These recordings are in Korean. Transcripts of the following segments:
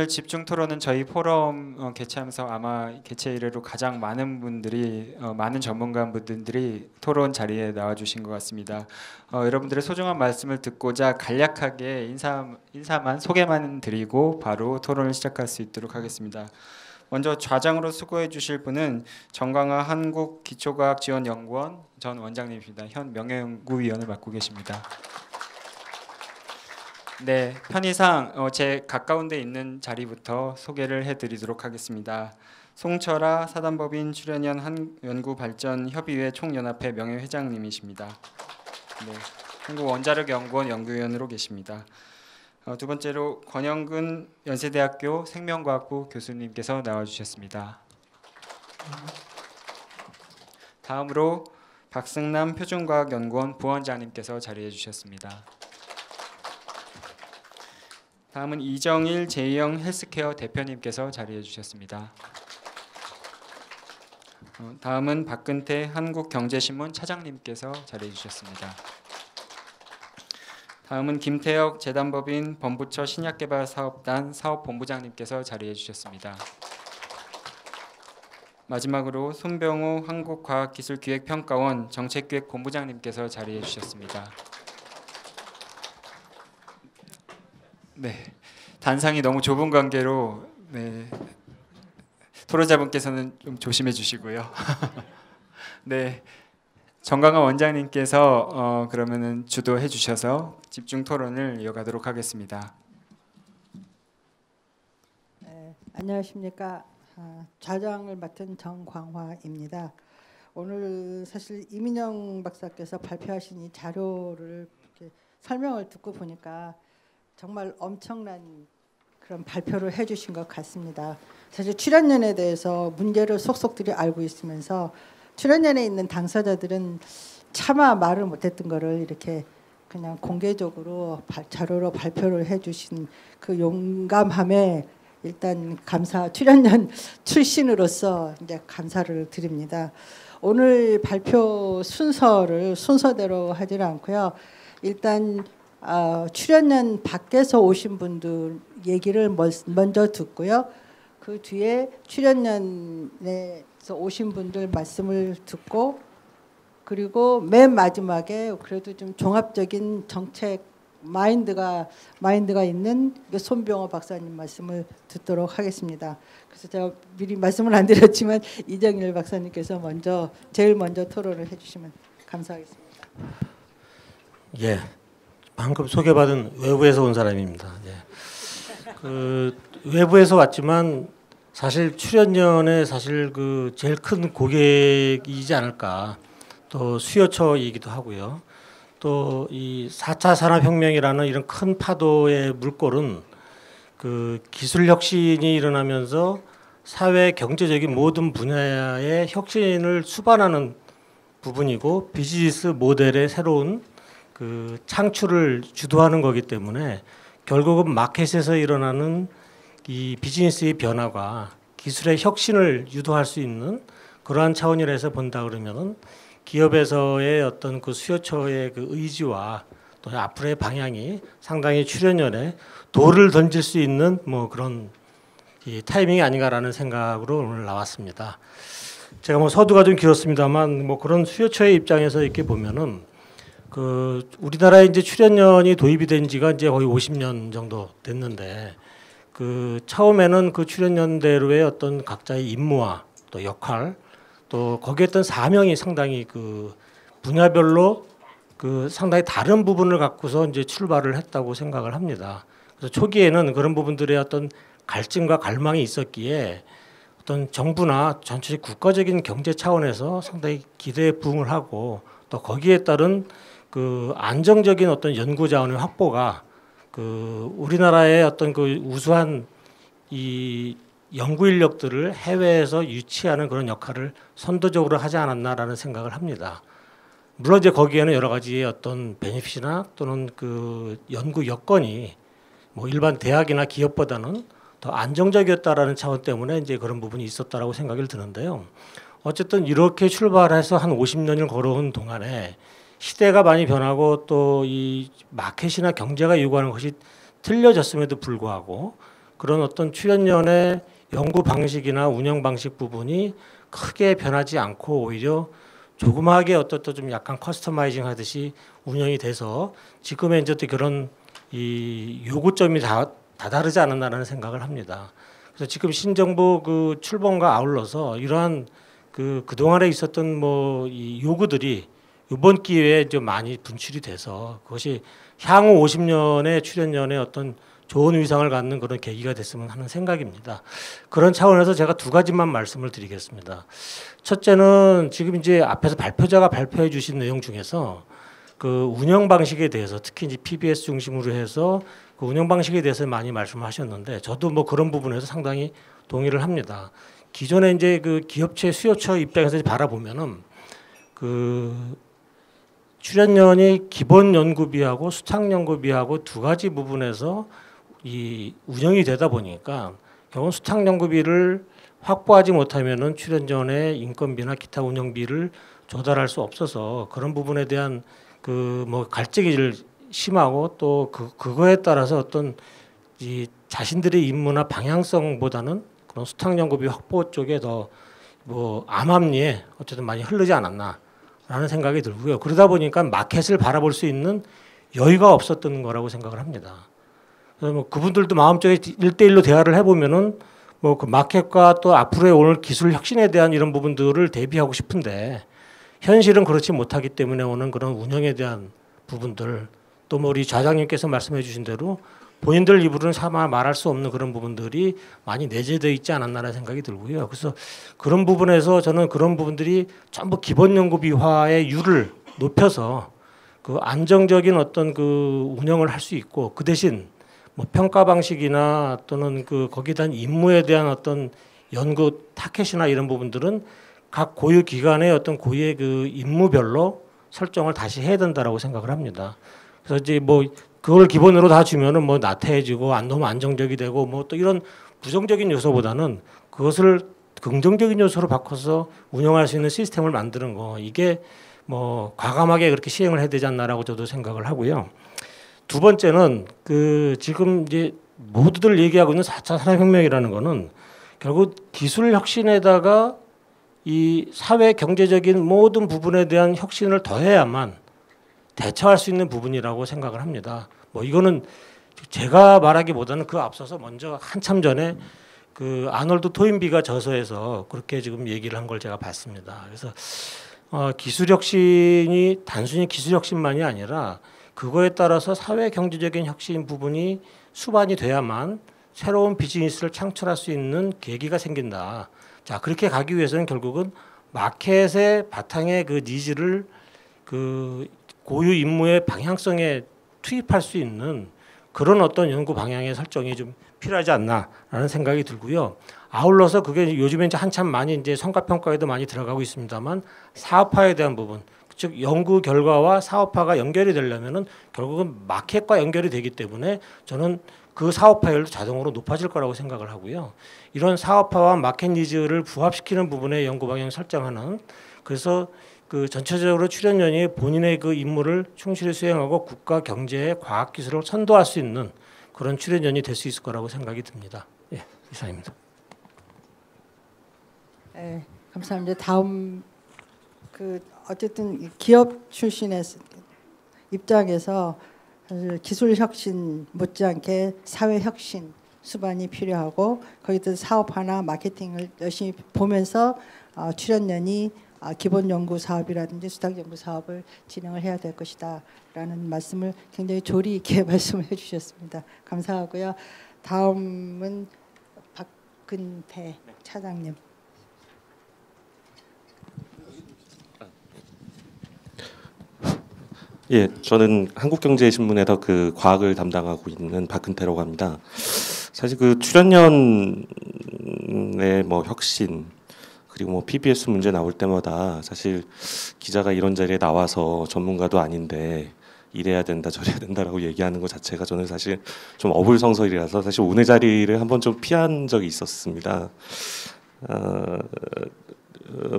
오늘 집중 토론은 저희 포럼 개최하면서 아마 개최 이래로 가장 많은 분들이 많은 전문가분들이 토론 자리에 나와주신 것 같습니다. 여러분들의 소중한 말씀을 듣고자 간략하게 인사만 소개만 드리고 바로 토론을 시작할 수 있도록 하겠습니다. 먼저 좌장으로 수고해 주실 분은 정광화 한국기초과학지원연구원 전 원장님이십니다. 현 명예연구위원을 맡고 계십니다. 네, 편의상 제 가까운 데 있는 자리부터 소개를 해드리도록 하겠습니다. 송철아 사단법인 출연연 연구발전협의회 총연합회 명예회장님이십니다. 네, 한국원자력연구원 연구위원으로 계십니다. 두 번째로 권영근 연세대학교 생명과학부 교수님께서 나와주셨습니다. 다음으로 박승남 표준과학연구원 부원장님께서 자리해 주셨습니다. 다음은 이정일 제2형 헬스케어 대표님께서 자리해 주셨습니다. 다음은 박근태 한국경제신문 차장님께서 자리해 주셨습니다. 다음은 김태혁 재단법인 범부처 신약개발사업단 사업본부장님께서 자리해 주셨습니다. 마지막으로 손병호 한국과학기술기획평가원 정책기획본부장님께서 자리해 주셨습니다. 네, 단상이 너무 좁은 관계로 토론자분께서는 좀 조심해 주시고요. 네, 정광화 원장님께서 그러면은 주도해 주셔서 집중 토론을 이어가도록 하겠습니다. 네, 안녕하십니까. 좌장을 맡은 정광화입니다. 오늘 사실 이민영 박사께서 발표하신 이 자료를 이렇게 설명을 듣고 보니까 정말 엄청난 그런 발표를 해주신 것 같습니다. 사실 출연연에 대해서 문제를 속속들이 알고 있으면서 출연연에 있는 당사자들은 차마 말을 못했던 거를 이렇게 그냥 공개적으로 자료로 발표를 해주신 그 용감함에 일단 출연연 출신으로서 이제 감사를 드립니다. 오늘 발표 순서대로 하지는 않고요. 일단 출연연 밖에서 오신 분들 얘기를 먼저 듣고요. 그 뒤에 출연연에서 오신 분들 말씀을 듣고 그리고 맨 마지막에 그래도 좀 종합적인 정책 마인드가 있는 손병호 박사님 말씀을 듣도록 하겠습니다. 그래서 제가 미리 말씀을 안 드렸지만 이정일 박사님께서 제일 먼저 토론을 해주시면 감사하겠습니다. 예. 방금 소개받은 외부에서 온 사람입니다. 예. 외부에서 왔지만 사실 출연연의 사실 제일 큰 고객이지 않을까. 또 수요처이기도 하고요. 또 이 4차 산업혁명이라는 이런 큰 파도의 물꼬는 기술 혁신이 일어나면서 사회 경제적인 모든 분야의 혁신을 수반하는 부분이고 비즈니스 모델의 새로운 창출을 주도하는 거기 때문에 결국은 마켓에서 일어나는 이 비즈니스의 변화가 기술의 혁신을 유도할 수 있는 그러한 차원에서 본다 그러면은 기업에서의 어떤 수요처의 의지와 또 앞으로의 방향이 상당히 출연연에 돌을 던질 수 있는 그런 이 타이밍이 아닌가라는 생각으로 오늘 나왔습니다. 제가 서두가 좀 길었습니다만 그런 수요처의 입장에서 이렇게 보면은 우리나라에 이제 출연연이 도입이 된 지가 이제 거의 50년 정도 됐는데 처음에는 출연연대로의 어떤 각자의 임무와 또 역할 또 거기에 어떤 사명이 상당히 분야별로 상당히 다른 부분을 갖고서 이제 출발을 했다고 생각을 합니다. 그래서 초기에는 그런 부분들의 어떤 갈증과 갈망이 있었기에 어떤 정부나 전체적 국가적인 경제 차원에서 상당히 기대에 부응을 하고 또 거기에 따른 안정적인 어떤 연구 자원의 확보가 우리나라의 어떤 우수한 이 연구 인력들을 해외에서 유치하는 그런 역할을 선도적으로 하지 않았나라는 생각을 합니다. 물론 이제 거기에는 여러 가지의 어떤 베네핏이나 또는 연구 여건이 일반 대학이나 기업보다는 더 안정적이었다라는 차원 때문에 이제 그런 부분이 있었다라고 생각이 드는데요. 어쨌든 이렇게 출발해서 한 50년을 걸어온 동안에 시대가 많이 변하고 또 이 마켓이나 경제가 요구하는 것이 틀려졌음에도 불구하고 그런 어떤 출연연의 연구 방식이나 운영 방식 부분이 크게 변하지 않고 오히려 조그마하게 어떤 좀 약간 커스터마이징 하듯이 운영이 돼서 지금의 이제 또 그런 이 요구점이 다 다르지 않았나라는 생각을 합니다. 그래서 지금 신정부 그 출범과 아울러서 이러한 그동안에 있었던 뭐 이 요구들이 이번 기회에 좀 많이 분출이 돼서 그것이 향후 50년의 출연연의 어떤 좋은 위상을 갖는 그런 계기가 됐으면 하는 생각입니다. 그런 차원에서 제가 두 가지만 말씀을 드리겠습니다. 첫째는 지금 이제 앞에서 발표자가 발표해 주신 내용 중에서 그 운영 방식에 대해서 특히 이제 PBS 중심으로 해서 그 운영 방식에 대해서 많이 말씀하셨는데 저도 뭐 그런 부분에서 상당히 동의를 합니다. 기존에 이제 그 기업체 수요처 입장에서 바라보면은 그 출연연이 기본 연구비하고 수탁 연구비하고 두 가지 부분에서 이 운영이 되다 보니까 결국 수탁 연구비를 확보하지 못하면은 출연연의 인건비나 기타 운영비를 조달할 수 없어서 그런 부분에 대한 그 뭐 갈증이 심하고 또 그거에 따라서 어떤 이 자신들의 임무나 방향성보다는 그런 수탁 연구비 확보 쪽에 더 뭐 암암리에 어쨌든 많이 흐르지 않았나라는 생각이 들고요. 그러다 보니까 마켓을 바라볼 수 있는 여유가 없었던 거라고 생각을 합니다. 그래서 뭐 그분들도 마음속에 1대1로 대화를 해보면은 뭐 그 마켓과 또 앞으로의 오늘 기술 혁신에 대한 이런 부분들을 대비하고 싶은데 현실은 그렇지 못하기 때문에 오는 그런 운영에 대한 부분들 또 뭐 우리 좌장님께서 말씀해 주신 대로 본인들 입으로는 차마 말할 수 없는 그런 부분들이 많이 내재되어 있지 않았나라는 생각이 들고요. 그래서 그런 부분에서 저는 그런 부분들이 전부 기본 연구비화의 율을 높여서 그 안정적인 어떤 그 운영을 할 수 있고 그 대신 뭐 평가 방식이나 또는 그 거기에 대한 임무에 대한 어떤 연구 타켓이나 이런 부분들은 각 고유 기관의 어떤 고유의 그 임무별로 설정을 다시 해야 된다라고 생각을 합니다. 그래서 이제 뭐 그걸 기본으로 다 주면은 뭐 나태해지고 안 너무 안정적이 되고 뭐 또 이런 부정적인 요소보다는 그것을 긍정적인 요소로 바꿔서 운영할 수 있는 시스템을 만드는 거 이게 뭐 과감하게 그렇게 시행을 해야 되지 않나라고 저도 생각을 하고요. 두 번째는 그 지금 이제 모두들 얘기하고 있는 4차 산업혁명이라는 거는 결국 기술 혁신에다가 이 사회 경제적인 모든 부분에 대한 혁신을 더해야만 대처할 수 있는 부분이라고 생각을 합니다. 뭐 이거는 제가 말하기보다는 그 앞서서 먼저 한참 전에 그 아놀드 토인비가 저서에서 그렇게 지금 얘기를 한 걸 제가 봤습니다. 그래서 기술 혁신이 단순히 기술 혁신만이 아니라 그거에 따라서 사회 경제적인 혁신 부분이 수반이 돼야만 새로운 비즈니스를 창출할 수 있는 계기가 생긴다. 자, 그렇게 가기 위해서는 결국은 마켓의 바탕의 그 니즈를 그 고유 임무의 방향성에 투입할 수 있는 그런 어떤 연구 방향의 설정이 좀 필요하지 않나라는 생각이 들고요. 아울러서 그게 요즘에 이제 한참 많이 이제 성과 평가에도 많이 들어가고 있습니다만 사업화에 대한 부분, 즉 연구 결과와 사업화가 연결이 되려면은 결국은 마켓과 연결이 되기 때문에 저는 그 사업화율도 자동으로 높아질 거라고 생각을 하고요. 이런 사업화와 마켓 니즈를 부합시키는 부분의 연구 방향 설정하는 그래서 그 전체적으로 출연연이 본인의 그 임무를 충실히 수행하고 국가 경제의 과학 기술을 선도할 수 있는 그런 출연연이 될 수 있을 거라고 생각이 듭니다. 예, 이상입니다. 네, 감사합니다. 다음 그 어쨌든 기업 출신의 입장에서 사실 기술 혁신 못지않게 사회 혁신 수반이 필요하고 거기다 사업화나 마케팅을 열심히 보면서 출연연이 기본 연구 사업이라든지 수탁 연구 사업을 진행을 해야 될 것이다라는 말씀을 굉장히 조리 있게 말씀을 해주셨습니다. 감사하고요. 다음은 박근태 차장님. 예, 저는 한국경제신문에서 그 과학을 담당하고 있는 박근태라고 합니다. 사실 그 출연연의 뭐 혁신 그리고 뭐 PBS 문제 나올 때마다 사실 기자가 이런 자리에 나와서 전문가도 아닌데 이래야 된다 저래야 된다라고 얘기하는 것 자체가 저는 사실 좀 어불성설이라서 사실 오늘 자리를 한번 좀 피한 적이 있었습니다.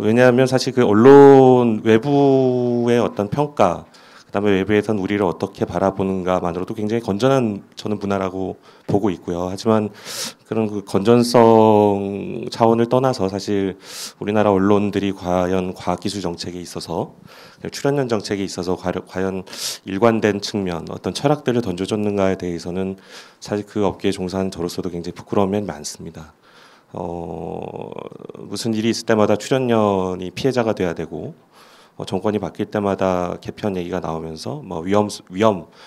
왜냐하면 사실 그 언론 외부의 어떤 평가 그다음에 외부에서는 우리를 어떻게 바라보는가만으로도 굉장히 건전한 저는 문화라고 보고 있고요. 하지만 그런 그 건전성 차원을 떠나서 사실 우리나라 언론들이 과연 과학기술 정책에 있어서 출연연 정책에 있어서 과연 일관된 측면 어떤 철학들을 던져줬는가에 대해서는 사실 그 업계에 종사하는 저로서도 굉장히 부끄러운 면이 많습니다. 무슨 일이 있을 때마다 출연연이 피해자가 돼야 되고 정권이 바뀔 때마다 개편 얘기가 나오면서 뭐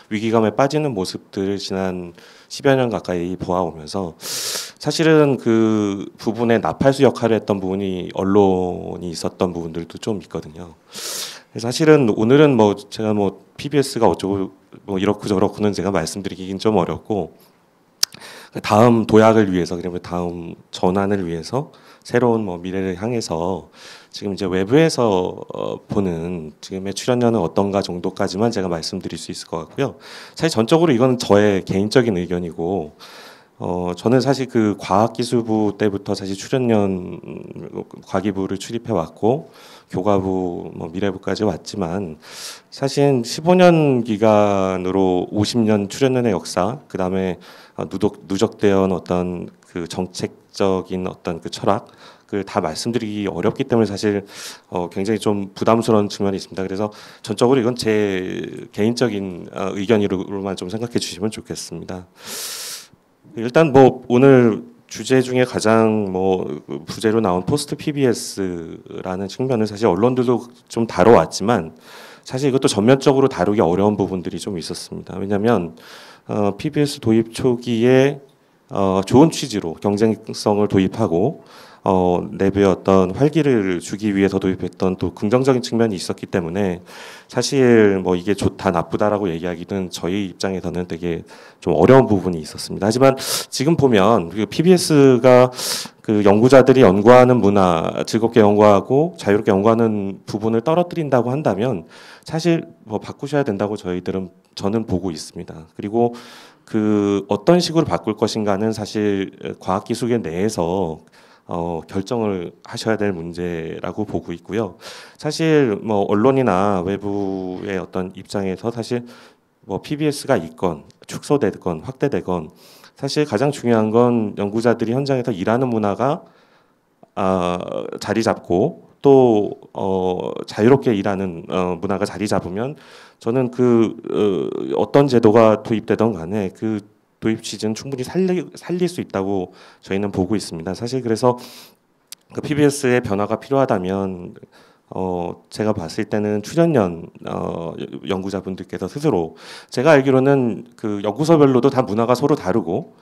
위기감에 빠지는 모습들을 지난 10여 년 가까이 보아오면서 사실은 그 부분에 나팔수 역할을 했던 부분이 언론이 있었던 부분들도 좀 있거든요. 사실은 오늘은 뭐 제가 뭐 PBS가 어쩌고 뭐 이렇고 저렇고는 제가 말씀드리긴 좀 어렵고 다음 도약을 위해서 그러면 다음 전환을 위해서 새로운 뭐 미래를 향해서 지금 이제 외부에서 보는 지금의 출연료는 어떤가 정도까지만 제가 말씀드릴 수 있을 것 같고요. 사실 전적으로 이건 저의 개인적인 의견이고 저는 사실 그 과학기술부 때부터 사실 출연연 과기부를 출입해 왔고 교과부 뭐 미래부까지 왔지만 사실 15년 기간으로 50년 출연연의 역사 그다음에 누적되어 온 어떤 그 정책적인 어떤 그 철학을 다 말씀드리기 어렵기 때문에 사실 굉장히 좀 부담스러운 측면이 있습니다. 그래서 전적으로 이건 제 개인적인 의견으로만 좀 생각해 주시면 좋겠습니다. 일단 뭐 오늘 주제 중에 가장 뭐 부제로 나온 포스트 PBS라는 측면을 사실 언론들도 좀 다뤄왔지만 사실 이것도 전면적으로 다루기 어려운 부분들이 좀 있었습니다. 왜냐하면 PBS 도입 초기에 좋은 취지로 경쟁성을 도입하고 내부에 어떤 활기를 주기 위해서 도입했던 또 긍정적인 측면이 있었기 때문에 사실 뭐 이게 좋다 나쁘다라고 얘기하기는 저희 입장에서는 되게 좀 어려운 부분이 있었습니다. 하지만 지금 보면 그 PBS가 그 연구자들이 연구하는 문화 즐겁게 연구하고 자유롭게 연구하는 부분을 떨어뜨린다고 한다면 사실 뭐 바꾸셔야 된다고 저는 보고 있습니다. 그리고 그 어떤 식으로 바꿀 것인가는 사실 과학기술계 내에서 결정을 하셔야 될 문제라고 보고 있고요. 사실 뭐 언론이나 외부의 어떤 입장에서 사실 뭐 PBS가 있건 축소되건 확대되건 사실 가장 중요한 건 연구자들이 현장에서 일하는 문화가 자리 잡고 또 자유롭게 일하는 문화가 자리 잡으면 저는 그 어떤 제도가 도입되던 간에 그 도입 취지는 충분히 살릴 수 있다고 저희는 보고 있습니다. 사실 그래서 그 PBS의 변화가 필요하다면 제가 봤을 때는 출연연 연구자분들께서 스스로 제가 알기로는 그 연구소별로도 다 문화가 서로 다르고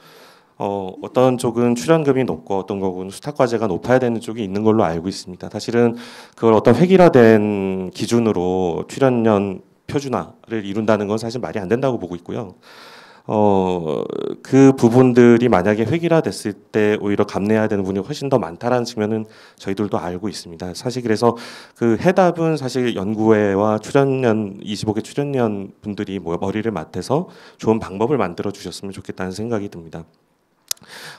어떤 쪽은 출연금이 높고 어떤 쪽은 수탁과제가 높아야 되는 쪽이 있는 걸로 알고 있습니다. 사실은 그걸 어떤 획일화된 기준으로 출연연 표준화를 이룬다는 건 사실 말이 안 된다고 보고 있고요. 그 부분들이 만약에 획일화됐을 때 오히려 감내해야 되는 부분이 훨씬 더 많다라는 측면은 저희들도 알고 있습니다. 사실 그래서 그 해답은 사실 연구회와 출연연 25개 출연연 분들이 머리를 맞대서 좋은 방법을 만들어 주셨으면 좋겠다는 생각이 듭니다.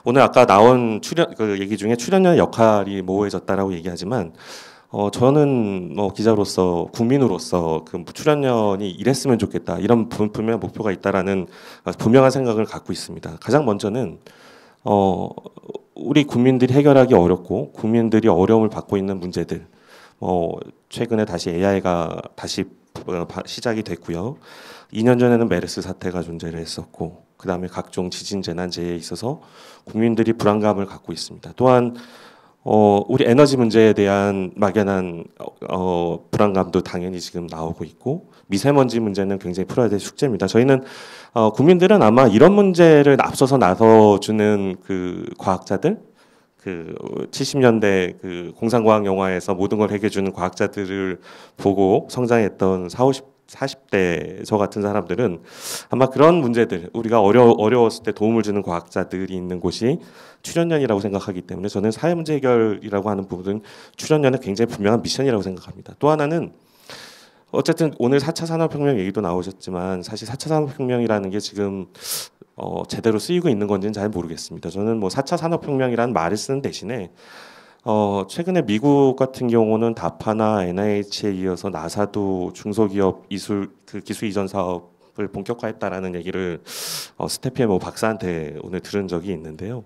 오늘 아까 나온 그 얘기 중에 출연연의 역할이 모호해졌다라고 얘기하지만 저는 뭐 기자로서 국민으로서 그 출연연이 이랬으면 좋겠다 이런 분명한 목표가 있다라는 분명한 생각을 갖고 있습니다. 가장 먼저는 우리 국민들이 해결하기 어렵고 국민들이 어려움을 받고 있는 문제들 최근에 다시 AI가 다시 시작이 됐고요. 2년 전에는 메르스 사태가 존재를 했었고 그 다음에 각종 지진 재난재해에 있어서 국민들이 불안감을 갖고 있습니다. 또한 우리 에너지 문제에 대한 막연한 불안감도 당연히 지금 나오고 있고 미세먼지 문제는 굉장히 풀어야 될 숙제입니다. 저희는 국민들은 아마 이런 문제를 앞서서 나서주는 그 과학자들 그 70년대 그 공상과학 영화에서 모든 걸 해결해주는 과학자들을 보고 성장했던 40대 저 같은 사람들은 아마 그런 문제들 우리가 어려웠을 때 도움을 주는 과학자들이 있는 곳이 출연연이라고 생각하기 때문에 저는 사회 문제 해결이라고 하는 부분은 출연연의 굉장히 분명한 미션이라고 생각합니다. 또 하나는 어쨌든 오늘 4차 산업혁명 얘기도 나오셨지만 사실 4차 산업혁명이라는 게 지금 제대로 쓰이고 있는 건지는 잘 모르겠습니다. 저는 뭐 4차 산업혁명이라는 말을 쓰는 대신에 최근에 미국 같은 경우는 다파나 NIH에 이어서 나사도 중소기업 기술 이전 사업을 본격화했다라는 얘기를 스테피모 박사한테 오늘 들은 적이 있는데요.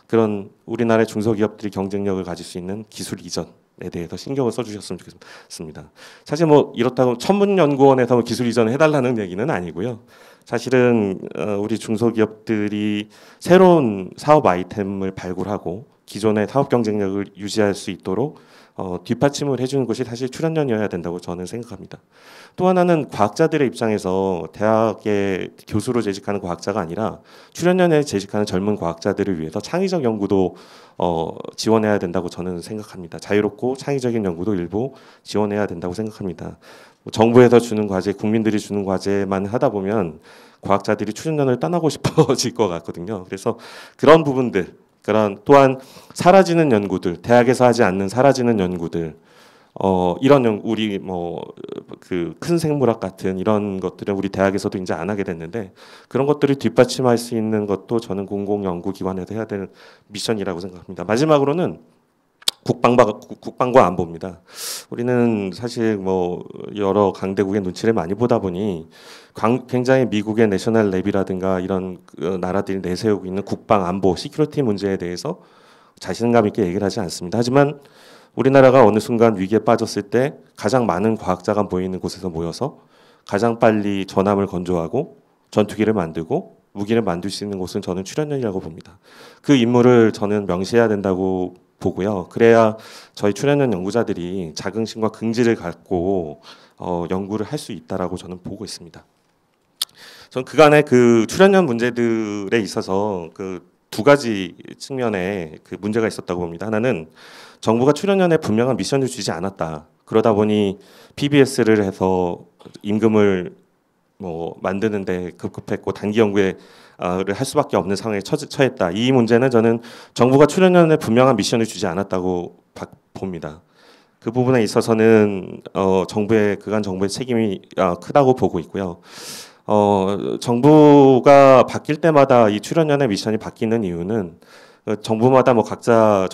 그런 우리나라의 중소기업들이 경쟁력을 가질 수 있는 기술 이전에 대해서 신경을 써주셨으면 좋겠습니다. 사실 뭐 이렇다고 천문연구원에서 기술 이전을 해달라는 얘기는 아니고요. 사실은 우리 중소기업들이 새로운 사업 아이템을 발굴하고 기존의 사업 경쟁력을 유지할 수 있도록 뒷받침을 해주는 것이 사실 출연연이어야 된다고 저는 생각합니다. 또 하나는 과학자들의 입장에서 대학에 교수로 재직하는 과학자가 아니라 출연연에 재직하는 젊은 과학자들을 위해서 창의적 연구도 지원해야 된다고 저는 생각합니다. 자유롭고 창의적인 연구도 일부 지원해야 된다고 생각합니다. 정부에서 주는 과제, 국민들이 주는 과제만 하다 보면 과학자들이 출연연을 떠나고 싶어질 것 같거든요. 그래서 그런 부분들, 또한 사라지는 연구들, 대학에서 하지 않는 사라지는 연구들, 이런 우리 그 큰 생물학 같은 이런 것들은 우리 대학에서도 이제 안 하게 됐는데 그런 것들을 뒷받침할 수 있는 것도 저는 공공연구기관에서 해야 되는 미션이라고 생각합니다. 마지막으로는 국방과 안보입니다. 우리는 사실 여러 강대국의 눈치를 많이 보다 보니 굉장히 미국의 내셔널 랩이라든가 이런 나라들이 내세우고 있는 국방 안보, 시큐리티 문제에 대해서 자신감 있게 얘기를 하지 않습니다. 하지만 우리나라가 어느 순간 위기에 빠졌을 때 가장 많은 과학자가 모이는 곳에서 모여서 가장 빨리 전함을 건조하고 전투기를 만들고 무기를 만들 수 있는 곳은 저는 출연연이라고 봅니다. 그 임무를 저는 명시해야 된다고 보고요. 그래야 저희 출연연 연구자들이 자긍심과 긍지를 갖고 연구를 할 수 있다라고 저는 보고 있습니다. 전 그간의 그 출연연 문제들에 있어서 그 두 가지 측면에 그 문제가 있었다고 봅니다. 하나는 정부가 출연연에 분명한 미션을 주지 않았다. 그러다 보니 PBS를 해서 임금을 만드는데 급급했고 단기 연구에 를 할 수밖에 없는 상황에 처했다. 이 문제는 저는 정부가 출연연에 분명한 미션을 주지 않았다고 봅니다. 그 부분에 있어서는 정부의 책임이 크다고 보고 있고요. 정부가 바뀔 때마다 이 출연연의 미션이 바뀌는 이유는 정부마다 각자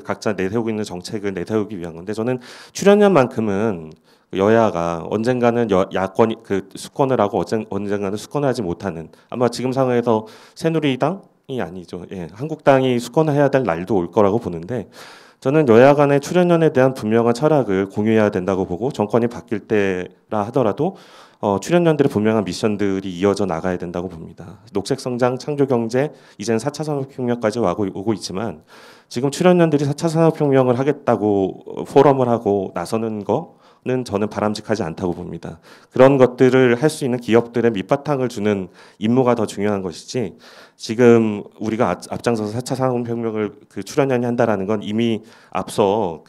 각자 내세우고 있는 정책을 내세우기 위한 건데 저는 출연연만큼은 여야가 언젠가는 야권이 수권을 하고 언젠가는 수권을 하지 못하는 아마 지금 상황에서 새누리당이 아니죠. 한국당이 수권을 해야 될 날도 올 거라고 보는데 저는 여야 간의 출연연에 대한 분명한 철학을 공유해야 된다고 보고 정권이 바뀔 때라 하더라도 출연연들의 분명한 미션들이 이어져 나가야 된다고 봅니다. 녹색성장, 창조경제, 이제는 4차 산업혁명까지 오고 있지만 지금 출연연들이 4차 산업혁명을 하겠다고 포럼을 하고 나서는 거는 저는 바람직하지 않다고 봅니다. 그런 것들을 할 수 있는 기업들의 밑바탕을 주는 임무가 더 중요한 것이지 지금 우리가 앞장서서 4차 산업혁명을 출연연이 한다라는 건 이미 앞서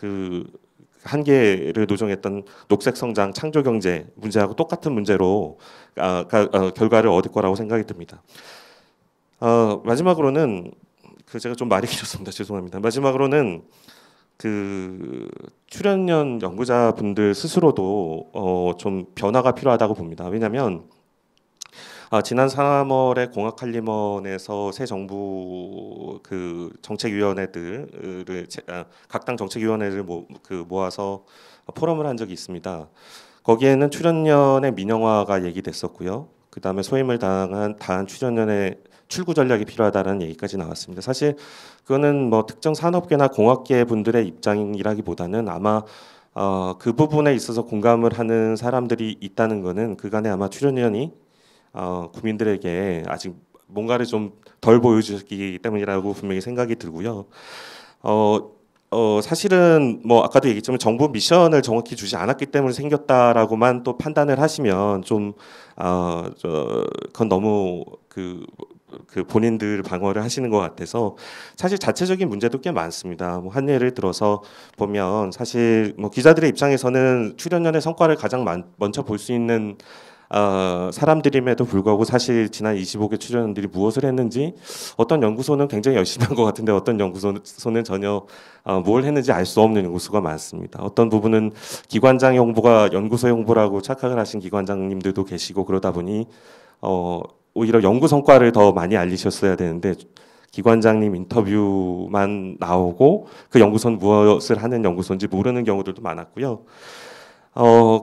한계를 노정했던 녹색성장, 창조경제 문제하고 똑같은 문제로 결과를 얻을 거라고 생각이 듭니다. 마지막으로는 제가 좀 말이 길었습니다. 죄송합니다. 마지막으로는 출연연 연구자분들 스스로도 좀 변화가 필요하다고 봅니다. 왜냐하면 지난 3월에 공학칼리먼에서 새 정부 정책위원회들을 각 당 정책위원회를 모아서 포럼을 한 적이 있습니다. 거기에는 출연연의 민영화가 얘기됐었고요. 그 다음에 소임을 다한 출연연의 출구 전략이 필요하다는 얘기까지 나왔습니다. 사실 그거는 특정 산업계나 공학계 분들의 입장이라기보다는 아마 그 부분에 있어서 공감을 하는 사람들이 있다는 거는 그간에 아마 출연연이 국민들에게 아직 뭔가를 좀 덜 보여주셨기 때문이라고 분명히 생각이 들고요. 사실은 아까도 얘기했지만 정부 미션을 정확히 주지 않았기 때문에 생겼다라고만 또 판단을 하시면 좀 그건 너무 본인들 방어를 하시는 것 같아서 사실 자체적인 문제도 꽤 많습니다. 한 예를 들어서 보면 사실 기자들의 입장에서는 출연연의 성과를 가장 먼저 볼 수 있는 사람들임에도 불구하고 사실 지난 25개 출연연들이 무엇을 했는지 어떤 연구소는 굉장히 열심히 한 것 같은데 어떤 연구소는 전혀 뭘 했는지 알 수 없는 연구소가 많습니다. 어떤 부분은 기관장 홍보가 연구소 홍보라고 착각을 하신 기관장님들도 계시고 그러다 보니 오히려 연구 성과를 더 많이 알리셨어야 되는데 기관장님 인터뷰만 나오고 그 연구소는 무엇을 하는 연구소인지 모르는 경우들도 많았고요.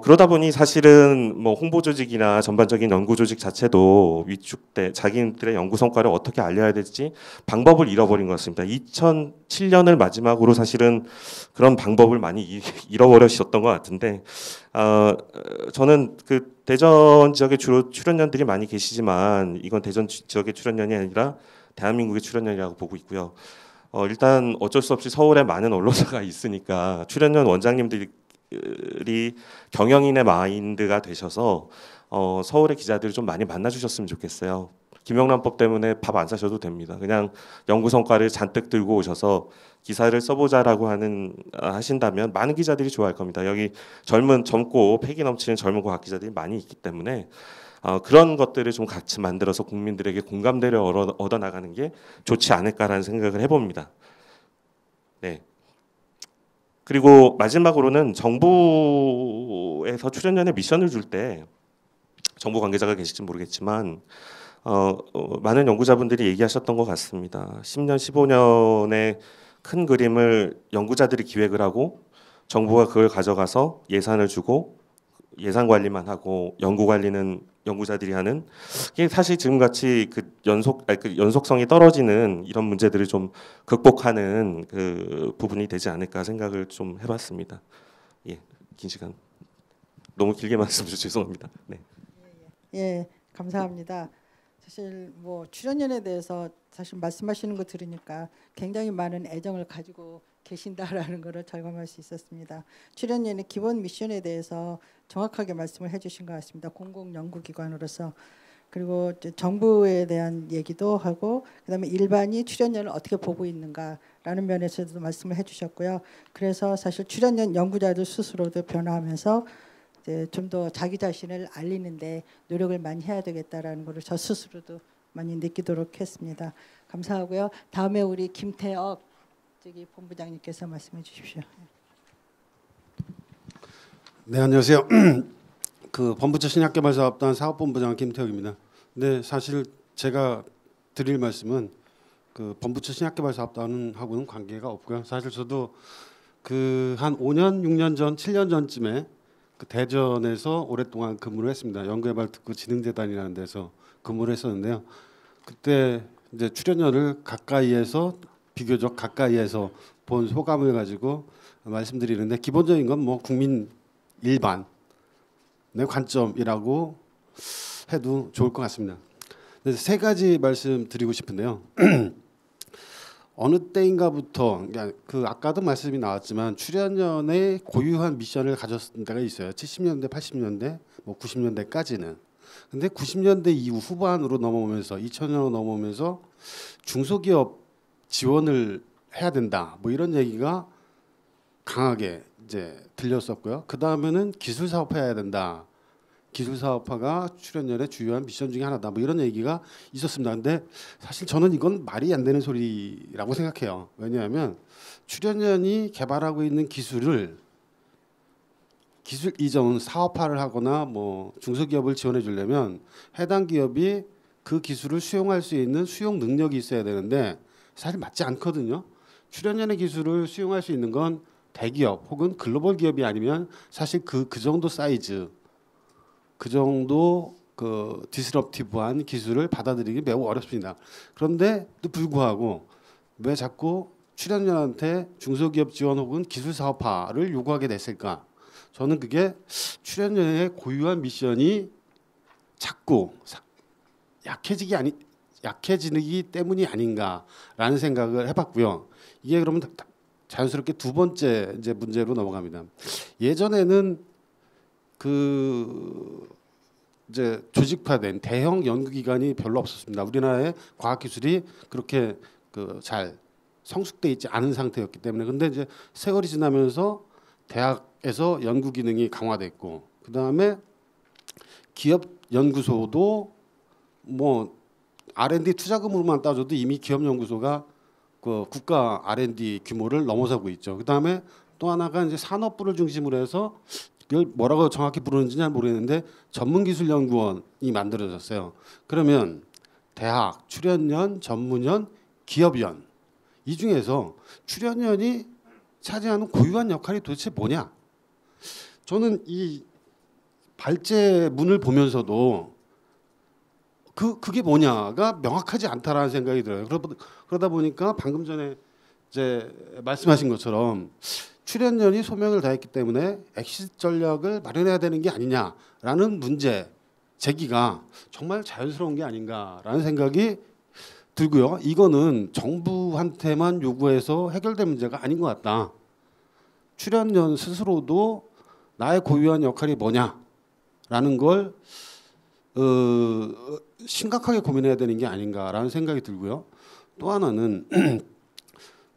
그러다 보니 사실은 뭐 홍보 조직이나 전반적인 연구 조직 자체도 위축돼 자기들의 연구 성과를 어떻게 알려야 될지 방법을 잃어버린 것 같습니다. 2007년을 마지막으로 사실은 그런 방법을 많이 잃어버리셨던 것 같은데, 저는 그 대전 지역에 주로 출연연들이 많이 계시지만 이건 대전 지역의 출연연이 아니라 대한민국의 출연연이라고 보고 있고요. 일단 어쩔 수 없이 서울에 많은 언론사가 있으니까 출연연 원장님들이 경영인의 마인드가 되셔서 서울의 기자들을 좀 많이 만나주셨으면 좋겠어요. 김영란법 때문에 밥 안 사셔도 됩니다. 그냥 연구 성과를 잔뜩 들고 오셔서 기사를 써보자라고 하신다면 많은 기자들이 좋아할 겁니다. 여기 젊고 패기 넘치는 젊은 과학 기자들이 많이 있기 때문에 그런 것들을 좀 같이 만들어서 국민들에게 공감대를 얻어 나가는 게 좋지 않을까라는 생각을 해봅니다. 네. 그리고 마지막으로는 정부에서 출연연의 미션을 줄 때 정부 관계자가 계실지 모르겠지만 많은 연구자분들이 얘기하셨던 것 같습니다. 10년, 15년의 큰 그림을 연구자들이 기획을 하고 정부가 그걸 가져가서 예산을 주고 예산 관리만 하고 연구 관리는 연구자들이 하는, 이게 사실 지금같이 그 연속성이 떨어지는 이런 문제들을 좀 극복하는 그 부분이 되지 않을까 생각을 좀 해봤습니다. 예, 긴 시간 너무 길게 말씀드려 죄송합니다. 네. 예, 감사합니다. 사실 뭐 출연연에 대해서 사실 말씀하시는 거 들으니까 굉장히 많은 애정을 가지고 계신다라는 것을 절감할 수 있었습니다. 출연연의 기본 미션에 대해서 정확하게 말씀을 해주신 것 같습니다. 공공연구기관으로서. 그리고 정부에 대한 얘기도 하고 그다음에 일반이 출연연을 어떻게 보고 있는가라는 면에서도 말씀을 해주셨고요. 그래서 사실 출연연 연구자들 스스로도 변화하면서 좀 더 자기 자신을 알리는데 노력을 많이 해야 되겠다라는 것을 저 스스로도 많이 느끼도록 했습니다. 감사하고요. 다음에 우리 김태억 본부장님께서 말씀해 주십시오. 네, 안녕하세요. 그 범부처 신약개발사업단 사업본부장 김태혁입니다. 근데 사실 제가 드릴 말씀은 그 범부처 신약개발사업단하고는 관계가 없고요. 사실 저도 그 한 5년, 6년 전, 7년 전쯤에 그 대전에서 오랫동안 근무를 했습니다. 연구개발특구진흥재단이라는 데서 근무를 했었는데요. 그때 이제 출연연을 비교적 가까이에서 본 소감을 가지고 말씀드리는데, 기본적인 건 뭐 국민 일반의 관점이라고 해도 좋을 것 같습니다. 그래서 세 가지 말씀드리고 싶은데요. 어느 때인가부터, 그러니까 그 아까도 말씀이 나왔지만 출연연의 고유한 미션을 가졌던 때가 있어요. 70년대, 80년대, 뭐 90년대까지는. 근데 90년대 이후 후반으로 넘어오면서 2000년으로 넘어오면서 중소기업 지원을 해야 된다, 뭐 이런 얘기가 강하게 이제 들렸었고요. 그 다음에는 기술 사업화해야 된다. 기술 사업화가 출연연의 주요한 미션 중에 하나다. 뭐 이런 얘기가 있었습니다. 근데 사실 저는 이건 말이 안 되는 소리라고 생각해요. 왜냐하면 출연연이 개발하고 있는 기술 이전 사업화를 하거나 뭐 중소기업을 지원해 주려면 해당 기업이 그 기술을 수용할 수 있는 수용 능력이 있어야 되는데 사실 맞지 않거든요. 출연연의 기술을 수용할 수 있는 건 대기업 혹은 글로벌 기업이 아니면 사실 그 정도 사이즈, 그 정도 그 디스럽티브한 기술을 받아들이기 매우 어렵습니다. 그런데도 불구하고 왜 자꾸 출연연한테 중소기업 지원 혹은 기술 사업화를 요구하게 됐을까? 저는 그게 출연연의 고유한 미션이 자꾸 약해지기 때문이 아닌가라는 생각을 해봤고요. 이게 그러면 자연스럽게 두 번째 이제 문제로 넘어갑니다. 예전에는 그 이제 조직화된 대형 연구기관이 별로 없었습니다. 우리나라의 과학기술이 그렇게 그 잘 성숙돼 있지 않은 상태였기 때문에. 근데 이제 세월이 지나면서 대학에서 연구 기능이 강화됐고, 그 다음에 기업 연구소도 뭐 R&D 투자금으로만 따져도 이미 기업 연구소가 그 국가 R&D 규모를 넘어서고 있죠. 그 다음에 또 하나가 이제 산업부를 중심으로 해서 이걸 뭐라고 정확히 부르는지 잘 모르겠는데 전문기술연구원이 만들어졌어요. 그러면 대학, 출연연, 전문연 기업위원 이 중에서 출연연이 차지하는 고유한 역할이 도대체 뭐냐? 저는 이 발제문을 보면서도 그게 뭐냐가 명확하지 않다라는 생각이 들어요. 그러다 보니까 방금 전에 이제 말씀하신 것처럼 출연연이 소명을 다했기 때문에 엑시트 전략을 마련해야 되는 게 아니냐라는 문제 제기가 정말 자연스러운 게 아닌가라는 생각이 들고요. 이거는 정부한테만 요구해서 해결될 문제가 아닌 것 같다. 출연연 스스로도 나의 고유한 역할이 뭐냐라는 걸 심각하게 고민해야 되는 게 아닌가라는 생각이 들고요. 또 하나는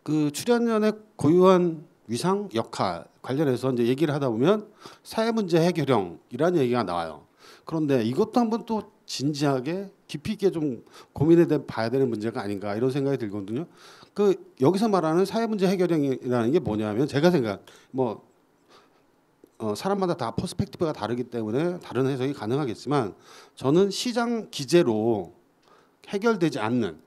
그 출연연의 고유한 위상 역할 관련해서 이제 얘기를 하다 보면 사회문제 해결형이라는 얘기가 나와요. 그런데 이것도 한번 또 진지하게 깊이 있게 좀 고민해 봐야 되는 문제가 아닌가 이런 생각이 들거든요. 그 여기서 말하는 사회문제 해결형이라는 게 뭐냐면 제가 생각 사람마다 다 퍼스펙티브가 다르기 때문에 다른 해석이 가능하겠지만 저는 시장 기제로 해결되지 않는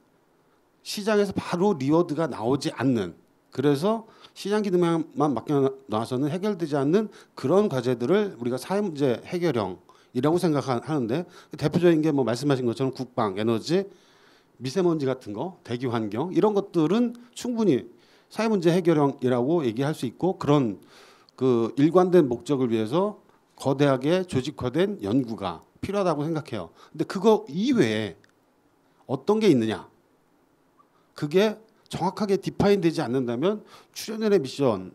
시장에서 바로 리워드가 나오지 않는 그래서 시장 기능만 맡겨놔서는 해결되지 않는 그런 과제들을 우리가 사회문제 해결형이라고 생각하는데 대표적인 게 뭐 말씀하신 것처럼 국방, 에너지, 미세먼지 같은 거, 대기 환경 이런 것들은 충분히 사회문제 해결형이라고 얘기할 수 있고 그런 그 일관된 목적을 위해서 거대하게 조직화된 연구가 필요하다고 생각해요. 근데 그거 이외에 어떤 게 있느냐? 그게 정확하게 디파인되지 않는다면 출연연의 미션을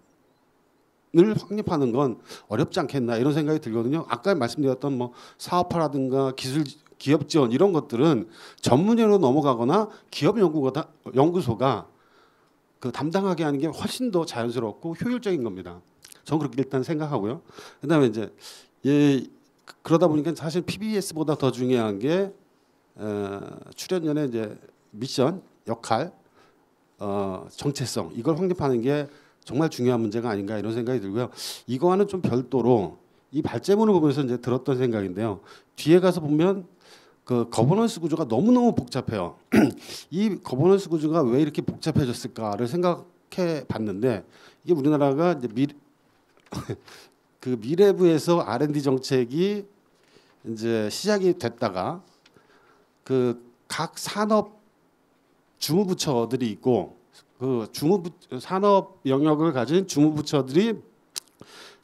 확립하는 건 어렵지 않겠나 이런 생각이 들거든요. 아까 말씀드렸던 뭐 사업화라든가 기술 기업 지원 이런 것들은 전문으로 넘어가거나 기업 연구소가 그 담당하게 하는 게 훨씬 더 자연스럽고 효율적인 겁니다. 저는 그렇게 일단 생각하고요. 그다음에 이제 그러다 보니까 사실 PBS보다 더 중요한 게 출연연의 이제 미션, 역할, 정체성 이걸 확립하는 게 정말 중요한 문제가 아닌가 이런 생각이 들고요. 이거와는 좀 별도로 이 발제문을 보면서 이제 들었던 생각인데요. 뒤에 가서 보면 그 거버넌스 구조가 너무너무 복잡해요. 이 거버넌스 구조가 왜 이렇게 복잡해졌을까를 생각해 봤는데 이게 우리나라가 이제 그 미래부에서 R&D 정책이 이제 시작이 됐다가 그 각 산업 주무부처들이 있고 그 산업 영역을 가진 주무부처들이